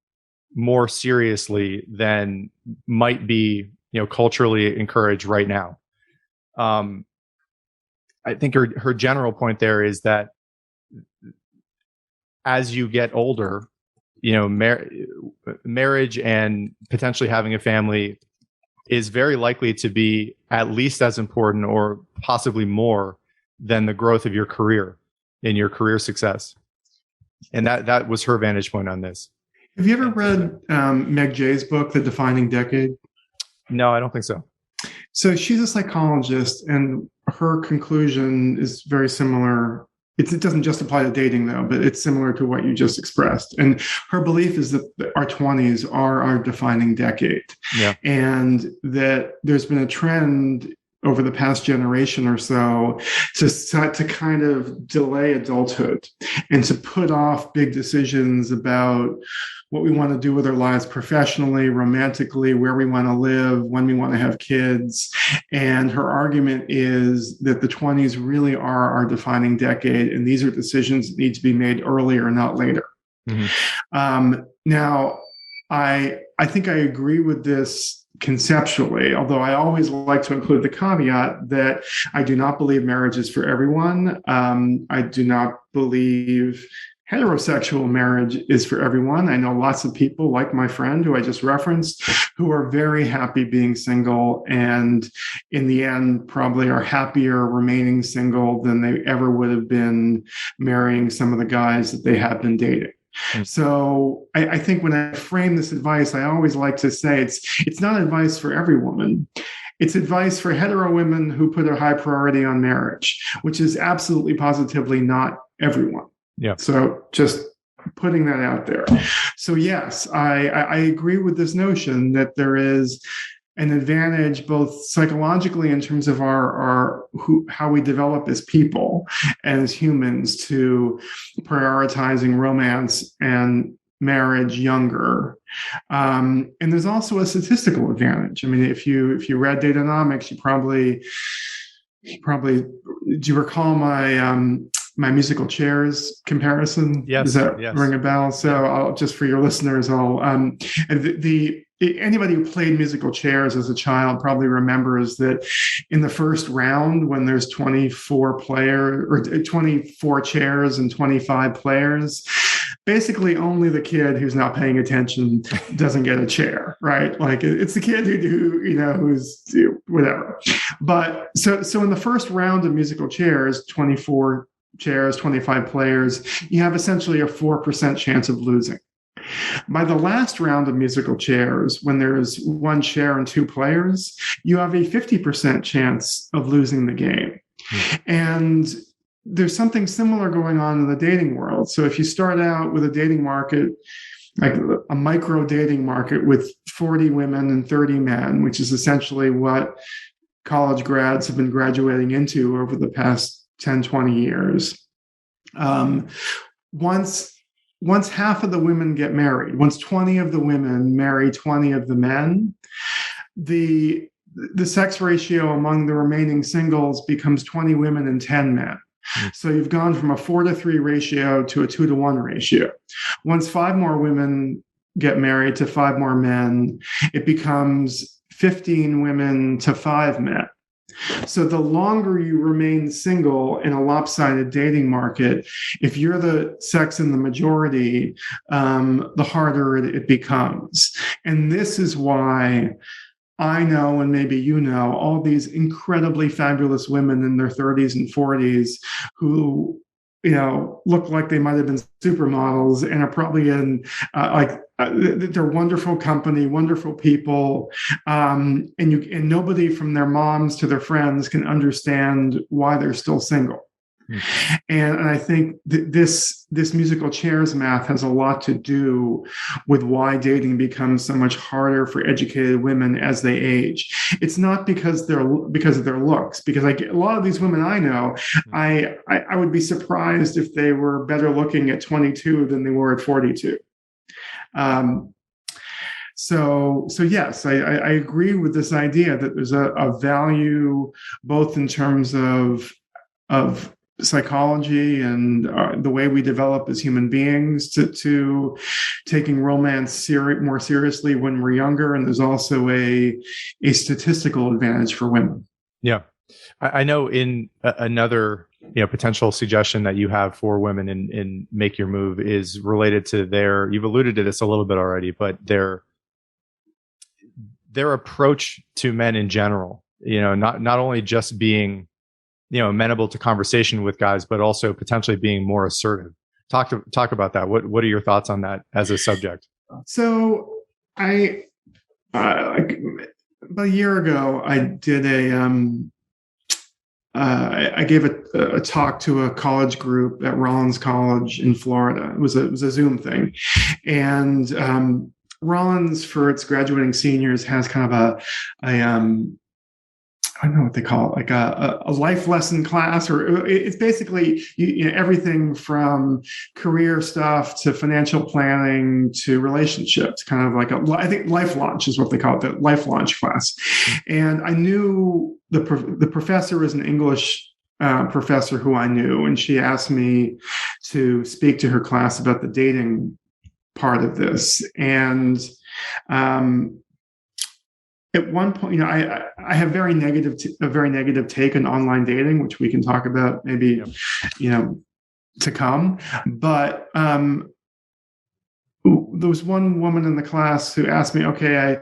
more seriously than might be, culturally encouraged right now. I think her general point there is that as you get older, marriage and potentially having a family is very likely to be at least as important, or possibly more, than the growth of your career and your career success. And that was her vantage point on this. Have you ever read Meg Jay's book, The Defining Decade? No, I don't think so. So she's a psychologist, and her conclusion is very similar. It doesn't just apply to dating, though, but it's similar to what you just expressed. And her belief is that our 20s are our defining decade. Yeah. And that there's been a trend over the past generation or so to kind of delay adulthood and to put off big decisions about what we want to do with our lives professionally, romantically, where we want to live, when we want to have kids. And her argument is that the 20s really are our defining decade, and these are decisions that need to be made earlier, not later. Now, I think I agree with this conceptually, although I always like to include the caveat that I do not believe marriage is for everyone. I do not believe heterosexual marriage is for everyone. I know lots of people, like my friend who I just referenced, who are very happy being single, and in the end probably are happier remaining single than they ever would have been marrying some of the guys that they have been dating. So I think when I frame this advice, I always like to say it's not advice for every woman. It's advice for hetero women who put a high priority on marriage, which is absolutely positively not everyone. Yeah. So just putting that out there. So yes, I agree with this notion that there is an advantage both psychologically in terms of how we develop as people, as humans, to prioritizing romance and marriage younger. And there's also a statistical advantage. I mean, if you read Date-onomics, you probably do you recall my musical chairs comparison? Yes. Does that yes. ring a bell? So I'll just for your listeners, anybody who played musical chairs as a child probably remembers that in the first round, when there's 24 chairs and 25 players, basically only the kid who's not paying attention doesn't get a chair, right? Like it's the kid who's whatever. But so in the first round of musical chairs, 24 chairs, 25 players, you have essentially a 4% chance of losing. By the last round of musical chairs, when there's one chair and two players, you have a 50% chance of losing the game. And there's something similar going on in the dating world. So if you start out with a dating market, like a micro dating market with 40 women and 30 men, which is essentially what college grads have been graduating into over the past 10, 20 years. Once half of the women get married, once 20 of the women marry 20 of the men, the sex ratio among the remaining singles becomes 20 women and 10 men. So you've gone from a 4-to-3 ratio to a 2-to-1 ratio. Once 5 more women get married to 5 more men, it becomes 15 women to 5 men. So the longer you remain single in a lopsided dating market, if you're the sex in the majority, the harder it becomes. And this is why I know, and maybe you know, all these incredibly fabulous women in their 30s and 40s who, look like they might have been supermodels and are probably in they're wonderful company, wonderful people, and nobody from their moms to their friends can understand why they're still single. And I think this musical chairs math has a lot to do with why dating becomes so much harder for educated women as they age. It's not because of their looks, because a lot of these women I know, I would be surprised if they were better looking at 22 than they were at 42. So yes, I agree with this idea that there's a value both in terms of psychology and the way we develop as human beings to taking romance more seriously when we're younger, and there's also a statistical advantage for women. Yeah, I know in another potential suggestion that you have for women in Make Your Move is related to you've alluded to this a little bit already, but their approach to men in general, not only just being amenable to conversation with guys, but also potentially being more assertive. Talk about that. What are your thoughts on that as a subject? So about a year ago, I did I gave a talk to a college group at Rollins College in Florida. It was a Zoom thing, and Rollins, for its graduating seniors, has kind of I don't know what they call it, like a life lesson class, or it's basically everything from career stuff to financial planning to relationships, kind of like I think life launch is what they call it, the life launch class. And I knew the professor was an English professor who I knew, and she asked me to speak to her class about the dating part of this. And at one point, I have a very negative take on online dating, which we can talk about maybe, to come. But there was one woman in the class who asked me, okay,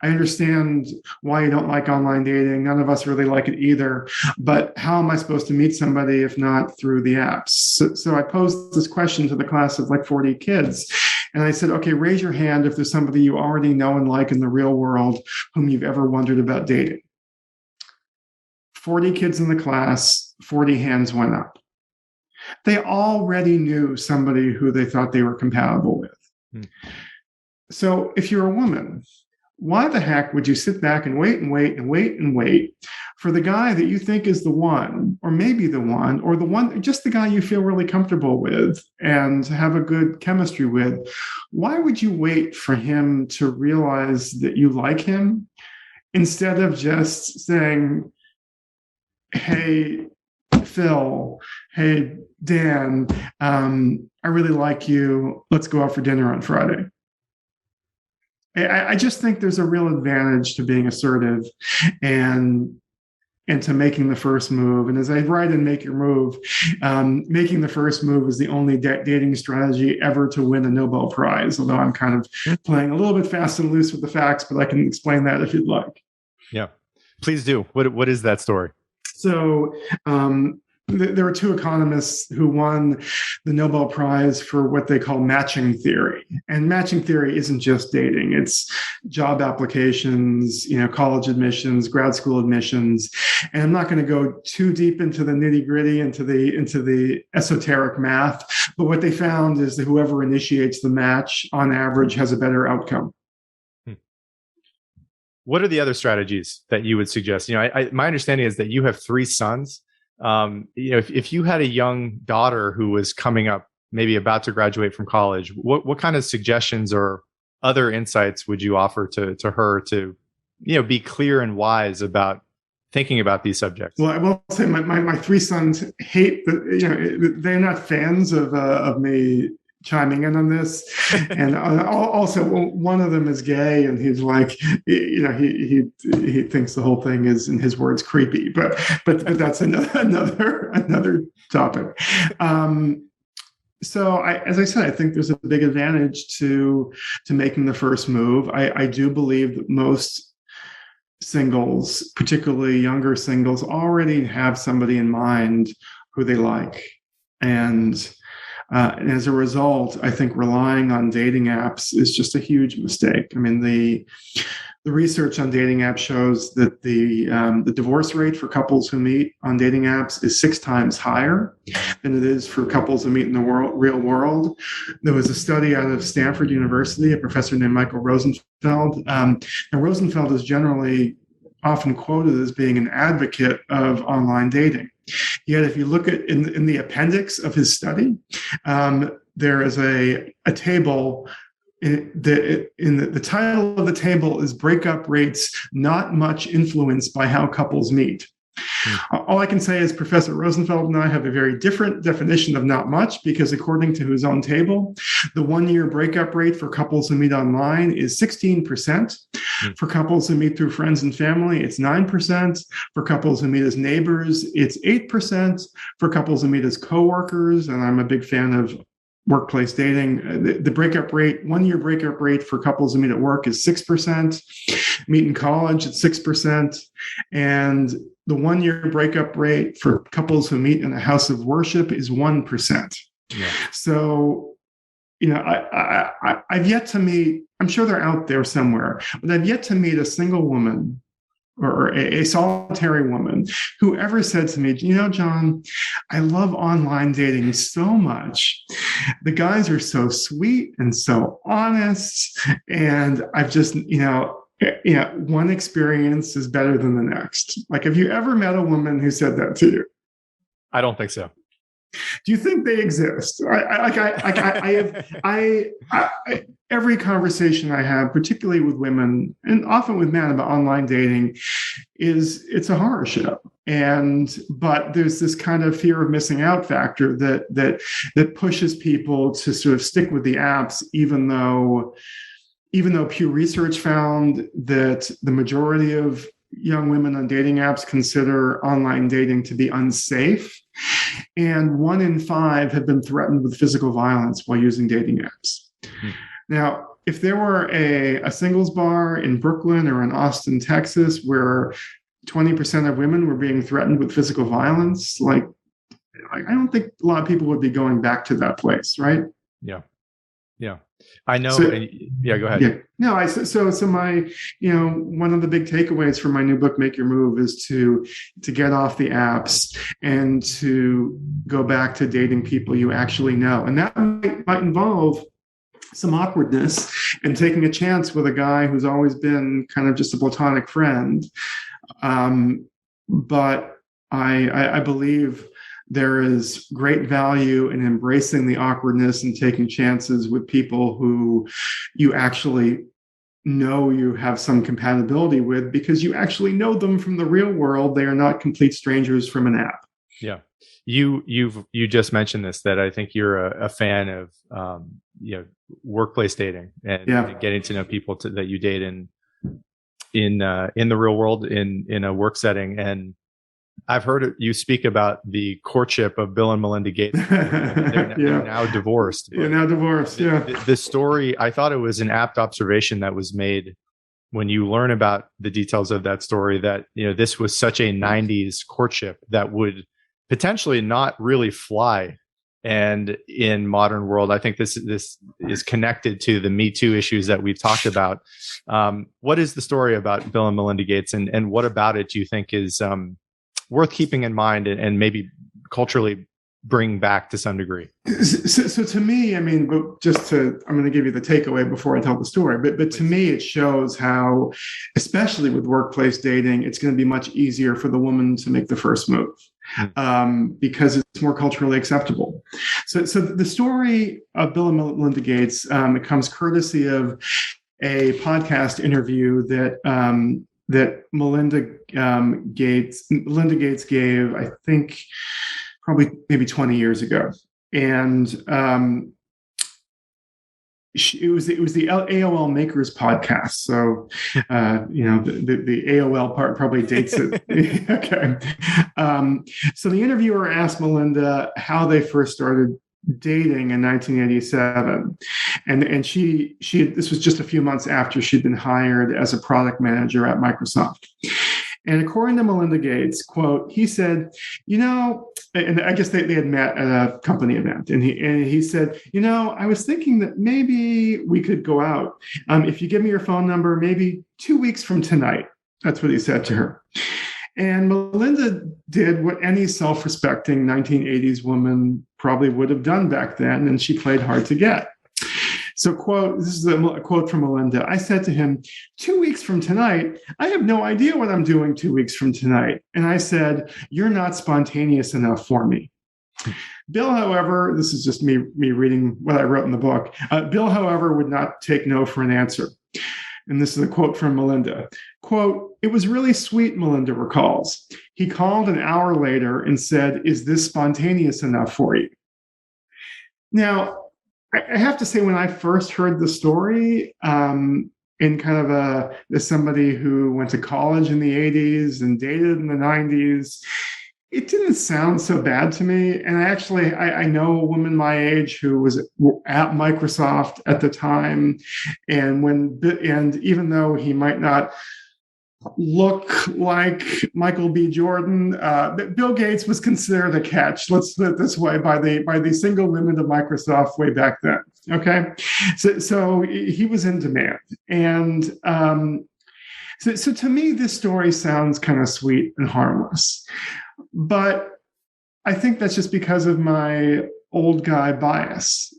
I understand why you don't like online dating. None of us really like it either. But how am I supposed to meet somebody if not through the apps? So I posed this question to the class of like 40 kids. And I said, okay, raise your hand if there's somebody you already know and like in the real world whom you've ever wondered about dating. 40 kids in the class, 40 hands went up. They already knew somebody who they thought they were compatible with. So if you're a woman, why the heck would you sit back and wait and wait and wait and wait for the guy that you think is the one, or maybe the one, or the one, just the guy you feel really comfortable with and have a good chemistry with? Why would you wait for him to realize that you like him instead of just saying, hey, Phil, hey, Dan, I really like you. Let's go out for dinner on Friday. I just think there's a real advantage to being assertive and to making the first move. And as I write in Make Your Move, making the first move is the only dating strategy ever to win a Nobel Prize, although I'm kind of playing a little bit fast and loose with the facts, but I can explain that if you'd like. Yeah, please do. What is that story? So there were two economists who won the Nobel Prize for what they call matching theory. And matching theory isn't just dating. It's job applications, college admissions, grad school admissions. And I'm not going to go too deep into the nitty gritty, into the esoteric math. But what they found is that whoever initiates the match on average has a better outcome. What are the other strategies that you would suggest? My understanding is that you have 3 sons. If you had a young daughter who was coming up, maybe about to graduate from college, what kind of suggestions or other insights would you offer to her to, be clear and wise about thinking about these subjects? Well, I will say my 3 sons hate they're not fans of me chiming in on this. And also one of them is gay, and he's like, he thinks the whole thing is, in his words, creepy, but that's another topic. So as I said, I think there's a big advantage to making the first move. I do believe that most singles, particularly younger singles, already have somebody in mind who they like. And as a result, I think relying on dating apps is just a huge mistake. I mean, the research on dating apps shows that the divorce rate for couples who meet on dating apps is 6 times higher than it is for couples who meet in the real world. There was a study out of Stanford University, a professor named Michael Rosenfeld. And Rosenfeld is generally often quoted as being an advocate of online dating. Yet, if you look at in the appendix of his study, there is a table. The title of the table is "Breakup Rates Not Much Influenced by How Couples Meet." All I can say is Professor Rosenfeld and I have a very different definition of not much, because according to his own table, the 1-year breakup rate for couples who meet online is 16%. For couples who meet through friends and family, it's 9%. For couples who meet as neighbors, it's 8%. For couples who meet as coworkers, and I'm a big fan of workplace dating, the breakup rate, 1-year breakup rate for couples who meet at work is 6%. Meet in college, it's 6%. And the 1-year breakup rate for couples who meet in a house of worship is 1%. Yeah. So, I've yet to meet, I'm sure they're out there somewhere, but I've yet to meet a single woman or a solitary woman who ever said to me, John, I love online dating so much. The guys are so sweet and so honest. And I've just, one experience is better than the next. Like, have you ever met a woman who said that to you? I don't think so. Do you think they exist? Every conversation I have, particularly with women and often with men about online dating, it's a horror show. But there's this kind of fear of missing out factor that pushes people to sort of stick with the apps, even though Pew Research found that the majority of young women on dating apps consider online dating to be unsafe. And 1 in 5 have been threatened with physical violence while using dating apps. Mm-hmm. Now, if there were a singles bar in Brooklyn or in Austin, Texas, where 20% of women were being threatened with physical violence, I don't think a lot of people would be going back to that place, right? Yeah. I know. Go ahead. Yeah. No, so my, one of the big takeaways from my new book, Make Your Move, is to get off the apps and to go back to dating people you actually know. And that might involve some awkwardness and taking a chance with a guy who's always been kind of just a platonic friend. But I believe there is great value in embracing the awkwardness and taking chances with people who you actually know you have some compatibility with, because you actually know them from the real world. They are not complete strangers from an app. Yeah. You just mentioned this, that I think you're a fan of, workplace dating and getting to know people that you date in the real world, in a work setting. And I've heard you speak about the courtship of Bill and Melinda Gates. They're now divorced. They're now divorced. The story, I thought it was an apt observation that was made when you learn about the details of that story, that, this was such a 90s courtship that would potentially not really fly. And in modern world, I think this is connected to the MeToo issues that we've talked about. What is the story about Bill and Melinda Gates, and what about it do you think is worth keeping in mind and maybe culturally bring back to some degree? So to me, I'm going to give you the takeaway before I tell the story, but to me, it shows how, especially with workplace dating, it's going to be much easier for the woman to make the first move. Because it's more culturally acceptable. So the story of Bill and Melinda Gates, it comes courtesy of a podcast interview that Melinda Gates gave, I think, probably maybe 20 years ago, and it was the AOL Makers podcast. So, the AOL part probably dates it. Okay. So the interviewer asked Melinda how they first started dating in 1987. And she this was just a few months after she'd been hired as a product manager at Microsoft. And according to Melinda Gates, quote, he said, and I guess they had met at a company event, and he said, I was thinking that maybe we could go out. If you give me your phone number, maybe 2 weeks from tonight. That's what he said to her. And Melinda did what any self-respecting 1980s woman probably would have done back then, and she played hard to get. So, quote, this is a quote from Melinda. I said to him, 2 weeks from tonight, I have no idea what I'm doing 2 weeks from tonight. And I said, you're not spontaneous enough for me. Bill, however, this is just me reading what I wrote in the book. Bill, however, would not take no for an answer. And this is a quote from Melinda. Quote, it was really sweet, Melinda recalls. He called an hour later and said, is this spontaneous enough for you? Now, I have to say, when I first heard the story, in kind of as somebody who went to college in the 80s and dated in the 90s, it didn't sound so bad to me. And I know a woman my age who was at Microsoft at the time, and even though he might not look like Michael B. Jordan, Bill Gates was considered a catch. Let's put it this way, by the single women of Microsoft way back then. Okay, so he was in demand, and So to me, this story sounds kind of sweet and harmless, but I think that's just because of my old guy bias.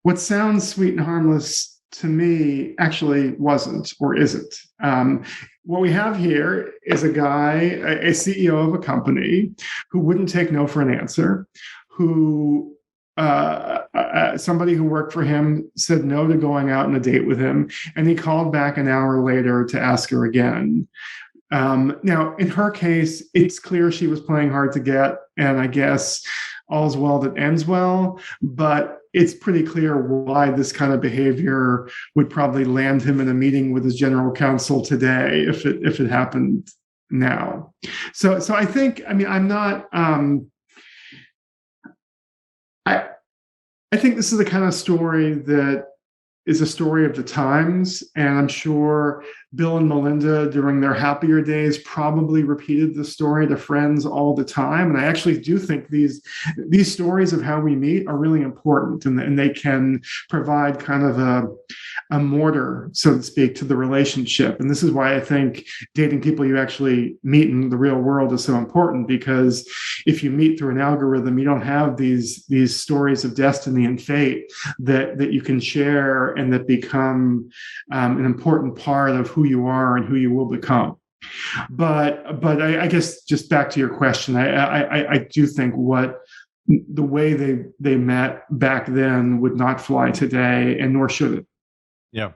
What sounds sweet and harmless to me actually wasn't or isn't. What we have here is a guy, a CEO of a company, who wouldn't take no for an answer, who somebody who worked for him said no to going out on a date with him, and he called back an hour later to ask her again. Now, in her case, it's clear she was playing hard to get, and I guess all's well that ends well, but it's pretty clear why this kind of behavior would probably land him in a meeting with his general counsel today if it happened now. So I think, I mean, I'm not, I think this is the kind of story that is a story of the times, and I'm sure Bill and Melinda, during their happier days, probably repeated the story to friends all the time. And I actually do think these stories of how we meet are really important, and they can provide kind of a mortar, so to speak, to the relationship. And this is why I think dating people you actually meet in the real world is so important, because if you meet through an algorithm, you don't have these stories of destiny and fate that you can share and that become an important part of who you are and who you will become. But I guess just back to your question, I do think the way they met back then would not fly today, and nor should it. Yeah.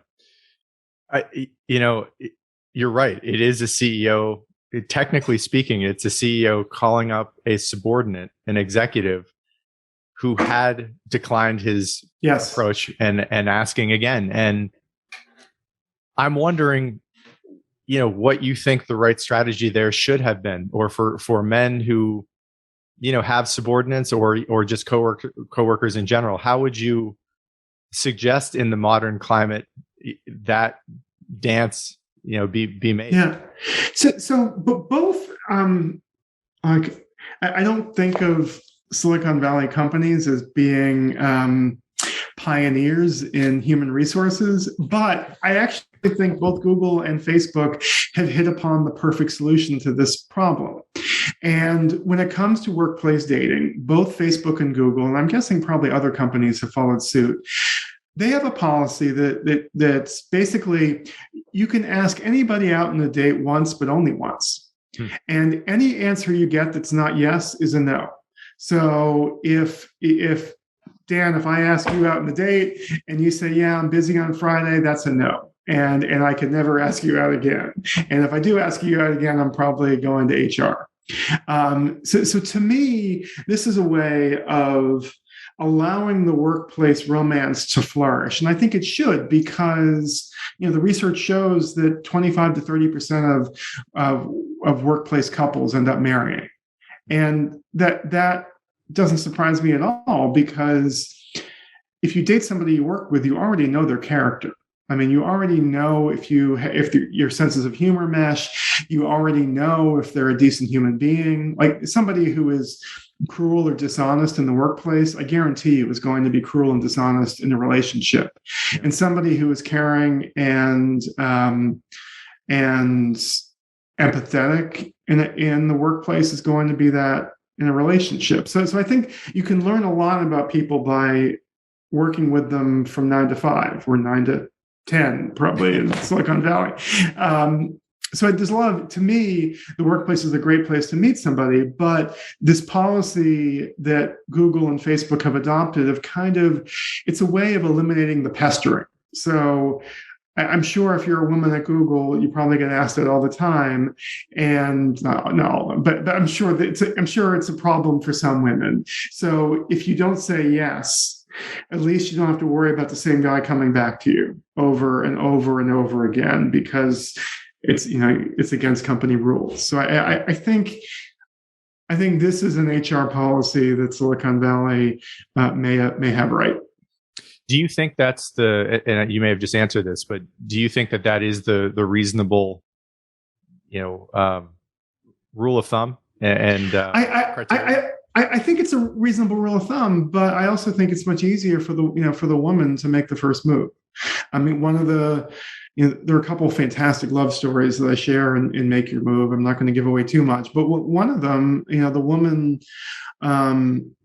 You're right. It is a CEO. Technically speaking, it's a CEO calling up a subordinate, an executive who had declined his approach and asking again. And I'm wondering, what you think the right strategy there should have been, or for men who, have subordinates or just coworkers in general. How would you suggest in the modern climate that dance, be made? Yeah. But both, like, I don't think of Silicon Valley companies as being pioneers in human resources, but I actually think both Google and Facebook have hit upon the perfect solution to this problem. And when it comes to workplace dating, both Facebook and Google, and I'm guessing probably other companies have followed suit, they have a policy that's basically you can ask anybody out on a date once, but only once. And any answer you get that's not yes is a no. So if Dan, if I ask you out on a date and you say, yeah, I'm busy on Friday, that's a no. And I can never ask you out again. And if I do ask you out again, I'm probably going to HR. So to me, this is a way of allowing the workplace romance to flourish. And I think it should, because the research shows that 25 to 30% of workplace couples end up marrying. And that doesn't surprise me at all, because if you date somebody you work with, you already know their character. I mean, you already know if your senses of humor mesh. You already know if they're a decent human being. Like somebody who is cruel or dishonest in the workplace, I guarantee you is going to be cruel and dishonest in a relationship. And somebody who is caring and empathetic in the workplace is going to be that in a relationship. So I think you can learn a lot about people by working with them from 9 to 5 or 9 to 10, probably in Silicon Valley. So there's a lot of, to me, the workplace is a great place to meet somebody, but this policy that Google and Facebook have adopted it's a way of eliminating the pestering. So I'm sure if you're a woman at Google, you probably get asked it all the time. And but I'm sure it's a problem for some women. So if you don't say yes, at least you don't have to worry about the same guy coming back to you over and over and over again, because it's against company rules. So I think this is an HR policy that Silicon Valley may have right. Do you think that's and you may have just answered this, but do you think that is the reasonable, rule of thumb and criteria? I think it's a reasonable rule of thumb, but I also think it's much easier for the woman to make the first move. I mean, one of the there are a couple of fantastic love stories that I share in Make Your Move. I'm not going to give away too much, but one of them, the woman,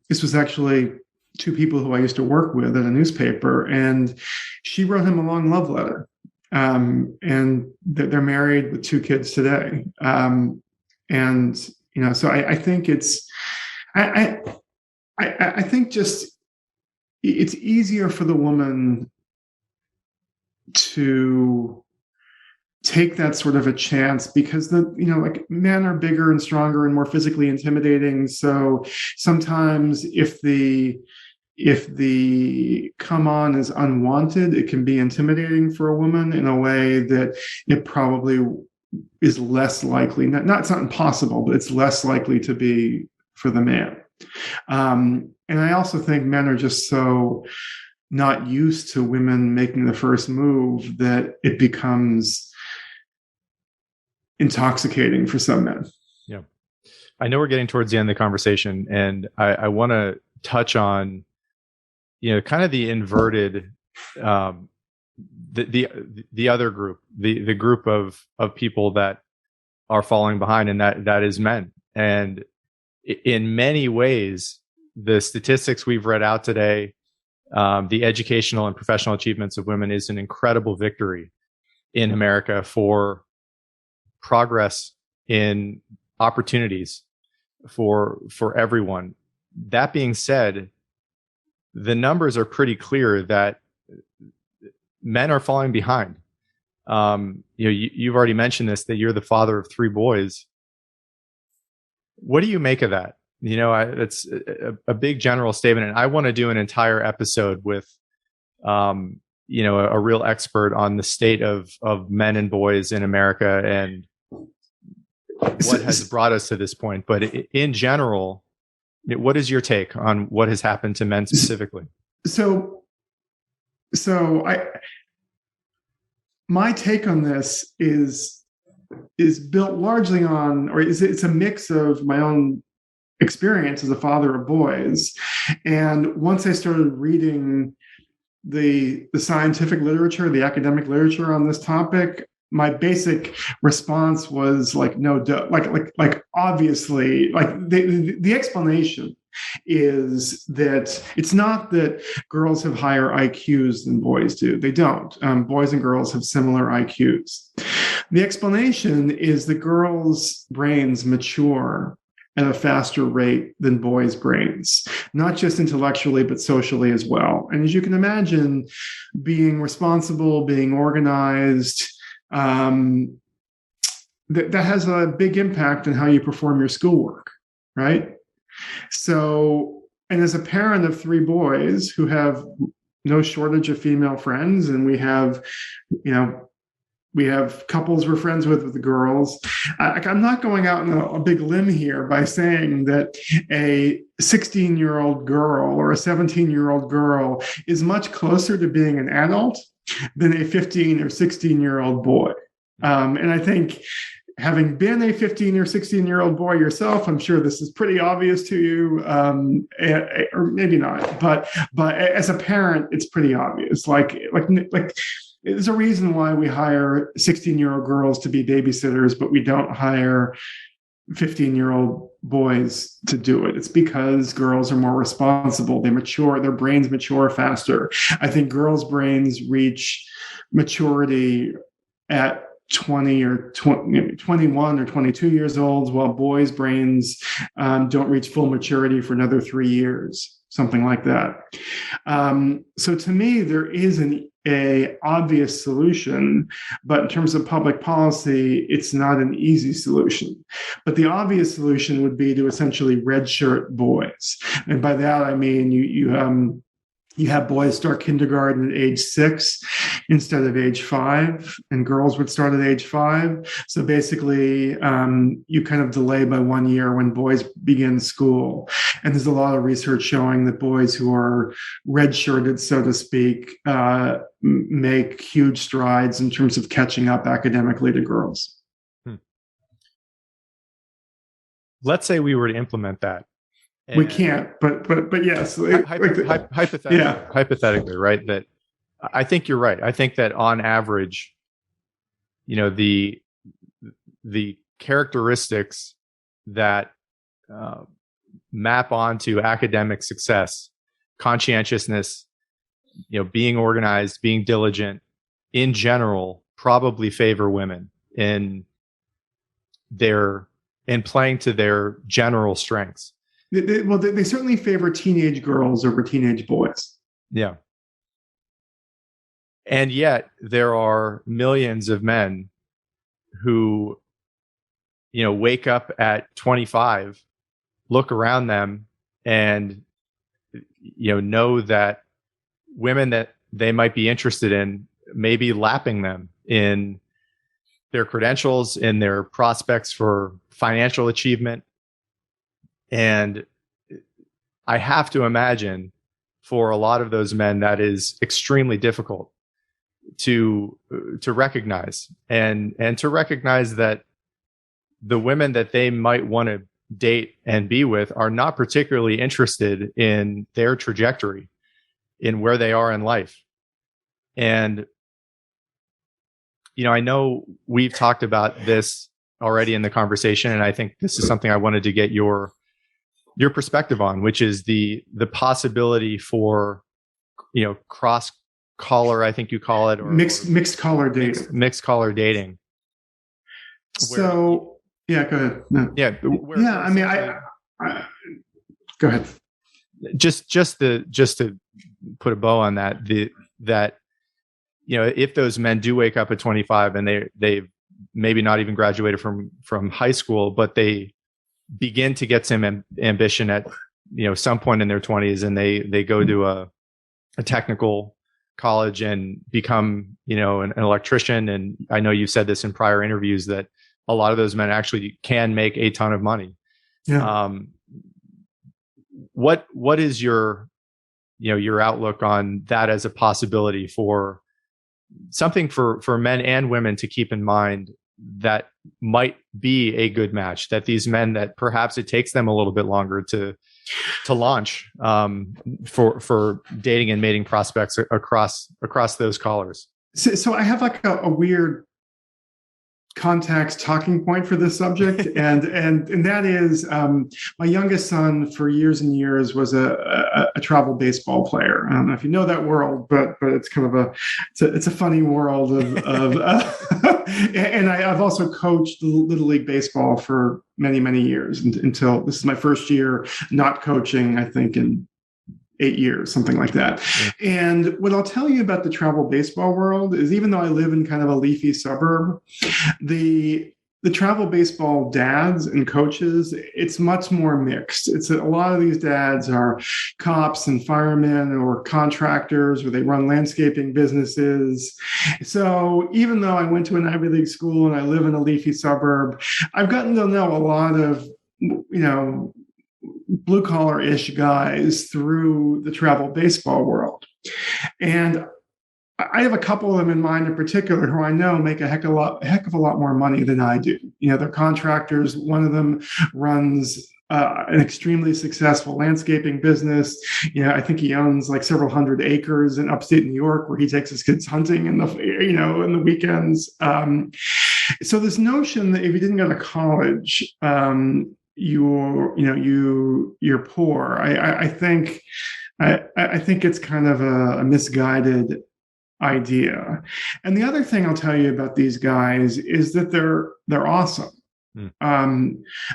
this was actually two people who I used to work with at a newspaper, and she wrote him a long love letter. And they're married with two kids today. So I think I think just it's easier for the woman to take that sort of a chance because men are bigger and stronger and more physically intimidating. So sometimes if the come on is unwanted, it can be intimidating for a woman in a way that it probably is less likely, it's not impossible, but it's less likely to be for the man. And I also think men are just so not used to women making the first move that it becomes intoxicating for some men. Yeah. I know we're getting towards the end of the conversation, and I want to touch on, kind of the inverted, the other group, the group of people that are falling behind, and that is men. And in many ways, the statistics we've read out today, the educational and professional achievements of women is an incredible victory in America for progress in opportunities for everyone. That being said, the numbers are pretty clear that men are falling behind. You've already mentioned this, that you're the father of 3 boys. What do you make of that? It's a big general statement, and I want to do an entire episode with, a real expert on the state of men and boys in America and what has brought us to this point. But in general, what is your take on what has happened to men specifically? So my take on this is built largely on, or it's a mix of my own experience as a father of boys. And once I started reading the scientific literature, the academic literature on this topic, my basic response was obviously, the explanation is that it's not that girls have higher IQs than boys do. They don't. Boys and girls have similar IQs. The explanation is that girls' brains mature at a faster rate than boys' brains, not just intellectually, but socially as well. And as you can imagine, being responsible, being organized, that has a big impact on how you perform your schoolwork, right? So, and as a parent of 3 boys who have no shortage of female friends, and we have couples we're friends with the girls. I'm not going out on a big limb here by saying that a 16-year-old girl or a 17-year-old girl is much closer to being an adult than a 15 or 16-year-old boy. And I think, having been a 15 or 16-year-old boy yourself, I'm sure this is pretty obvious to you, or maybe not. But as a parent, it's pretty obvious. Like there's a reason why we hire 16-year-old girls to be babysitters, but we don't hire 15-year-old boys to do it. It's because girls are more responsible. They mature, their brains mature faster. I think girls' brains reach maturity at 20 or 21 or 22 years old, while boys' brains don't reach full maturity for another 3 years, something like that. So to me, there is an obvious solution, but in terms of public policy, it's not an easy solution. But the obvious solution would be to essentially redshirt boys. And by that, I mean, you have boys start kindergarten at age 6 instead of age 5, and girls would start at age 5. So basically, you kind of delay by 1 year when boys begin school. And there's a lot of research showing that boys who are redshirted, so to speak, make huge strides in terms of catching up academically to girls. Let's say we were to implement that. We can't, but yes. Hypothetically, right? That I think you're right. I think that on average, the characteristics that map onto academic success, conscientiousness, being organized, being diligent, in general, probably favor women in playing to their general strengths. They certainly favor teenage girls over teenage boys. Yeah. And yet there are millions of men who, wake up at 25, look around them, and, know that women that they might be interested in may be lapping them in their credentials, in their prospects for financial achievement. And I have to imagine for a lot of those men, that is extremely difficult to recognize, and to recognize that the women that they might want to date and be with are not particularly interested in their trajectory, in where they are in life. And, I know we've talked about this already in the conversation, and I think this is something I wanted to get your perspective on, which is the possibility for, cross collar, I think you call it, or mixed collar dating. Mixed collar dating. So yeah, go ahead. No. Yeah, I mean, I go ahead. Just to put a bow on that, if those men do wake up at 25 and they've maybe not even graduated from high school, but they begin to get some ambition at some point in their 20s, and they go to a technical college and become an electrician. And I know you've said this in prior interviews that a lot of those men actually can make a ton of money. Yeah. What is your outlook on that as a possibility for something for men and women to keep in mind, that might be a good match, that these men that perhaps it takes them a little bit longer to launch for dating and mating prospects across those collars? So I have like a weird context talking point for this subject, and that is my youngest son for years and years was a travel baseball player. I don't know if you know that world, but it's kind of it's a funny world of and I've also coached Little League baseball for many years until this is my first year not coaching, I think in 8 years, something like that. Yeah. And what I'll tell you about the travel baseball world is, even though I live in kind of a leafy suburb, the travel baseball dads and coaches, it's much more mixed. It's a lot of these dads are cops and firemen or contractors, or they run landscaping businesses. So even though I went to an Ivy League school and I live in a leafy suburb, I've gotten to know a lot of, blue collar-ish guys through the travel baseball world. And I have a couple of them in mind in particular who I know make a heck of a lot more money than I do. They're contractors. One of them runs an extremely successful landscaping business. I think he owns like several hundred acres in upstate New York, where he takes his kids hunting in the weekends. So this notion that if you didn't go to college, you're poor. I think it's kind of a misguided idea. And the other thing I'll tell you about these guys is that they're awesome.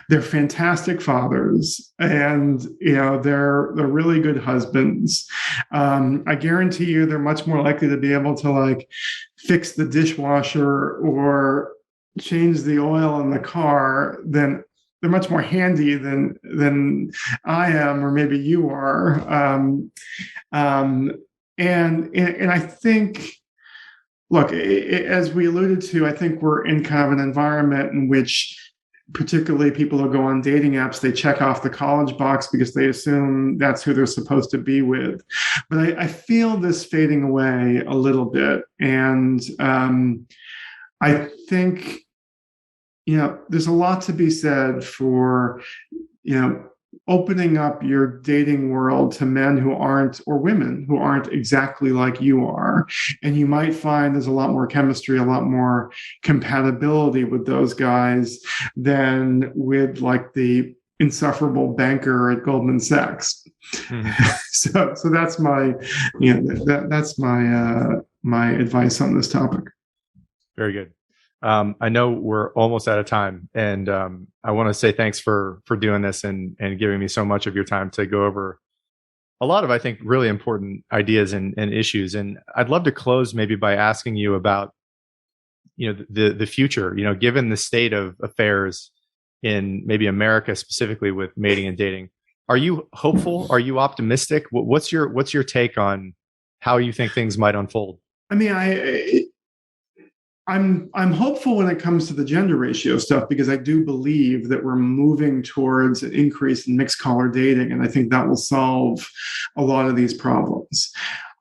They're fantastic fathers, and they're really good husbands. I guarantee you they're much more likely to be able to like fix the dishwasher or change the oil in the car than they're much more handy than I am, or maybe you are. And I think, look, as we alluded to, I think we're in kind of an environment in which, particularly people who go on dating apps, they check off the college box because they assume that's who they're supposed to be with. But I feel this fading away a little bit. And I think, there's a lot to be said for, opening up your dating world to men who aren't, or women who aren't exactly like you are. And you might find there's a lot more chemistry, a lot more compatibility with those guys than with like the insufferable banker at Goldman Sachs. So that's my, that's my advice on this topic. Very good. I know we're almost out of time, and I want to say thanks for doing this and giving me so much of your time to go over a lot of, I think, really important ideas and issues. And I'd love to close maybe by asking you about, the future, given the state of affairs in maybe America specifically with mating and dating. Are you hopeful? Are you optimistic? What's your take on how you think things might unfold? I mean, I'm hopeful when it comes to the gender ratio stuff, because I do believe that we're moving towards an increase in mixed color dating, and I think that will solve a lot of these problems.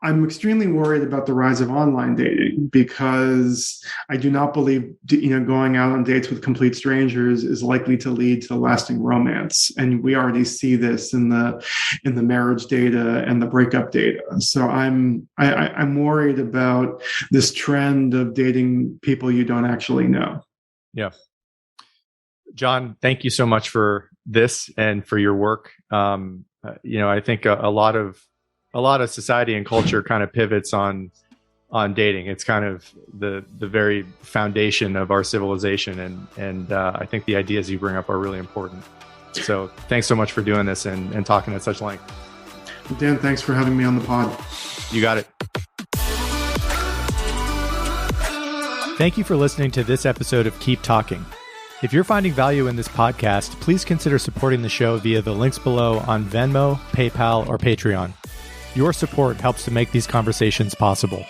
I'm extremely worried about the rise of online dating, because I do not believe, going out on dates with complete strangers is likely to lead to lasting romance. And we already see this in the marriage data and the breakup data. So I'm worried about this trend of dating people you don't actually know. Yeah. Jon, thank you so much for this and for your work. I think a lot of society and culture kind of pivots on dating. It's kind of the very foundation of our civilization. And I think the ideas you bring up are really important. So thanks so much for doing this and talking at such length. Dan, thanks for having me on the pod. You got it. Thank you for listening to this episode of Keep Talking. If you're finding value in this podcast, please consider supporting the show via the links below on Venmo, PayPal, or Patreon. Your support helps to make these conversations possible.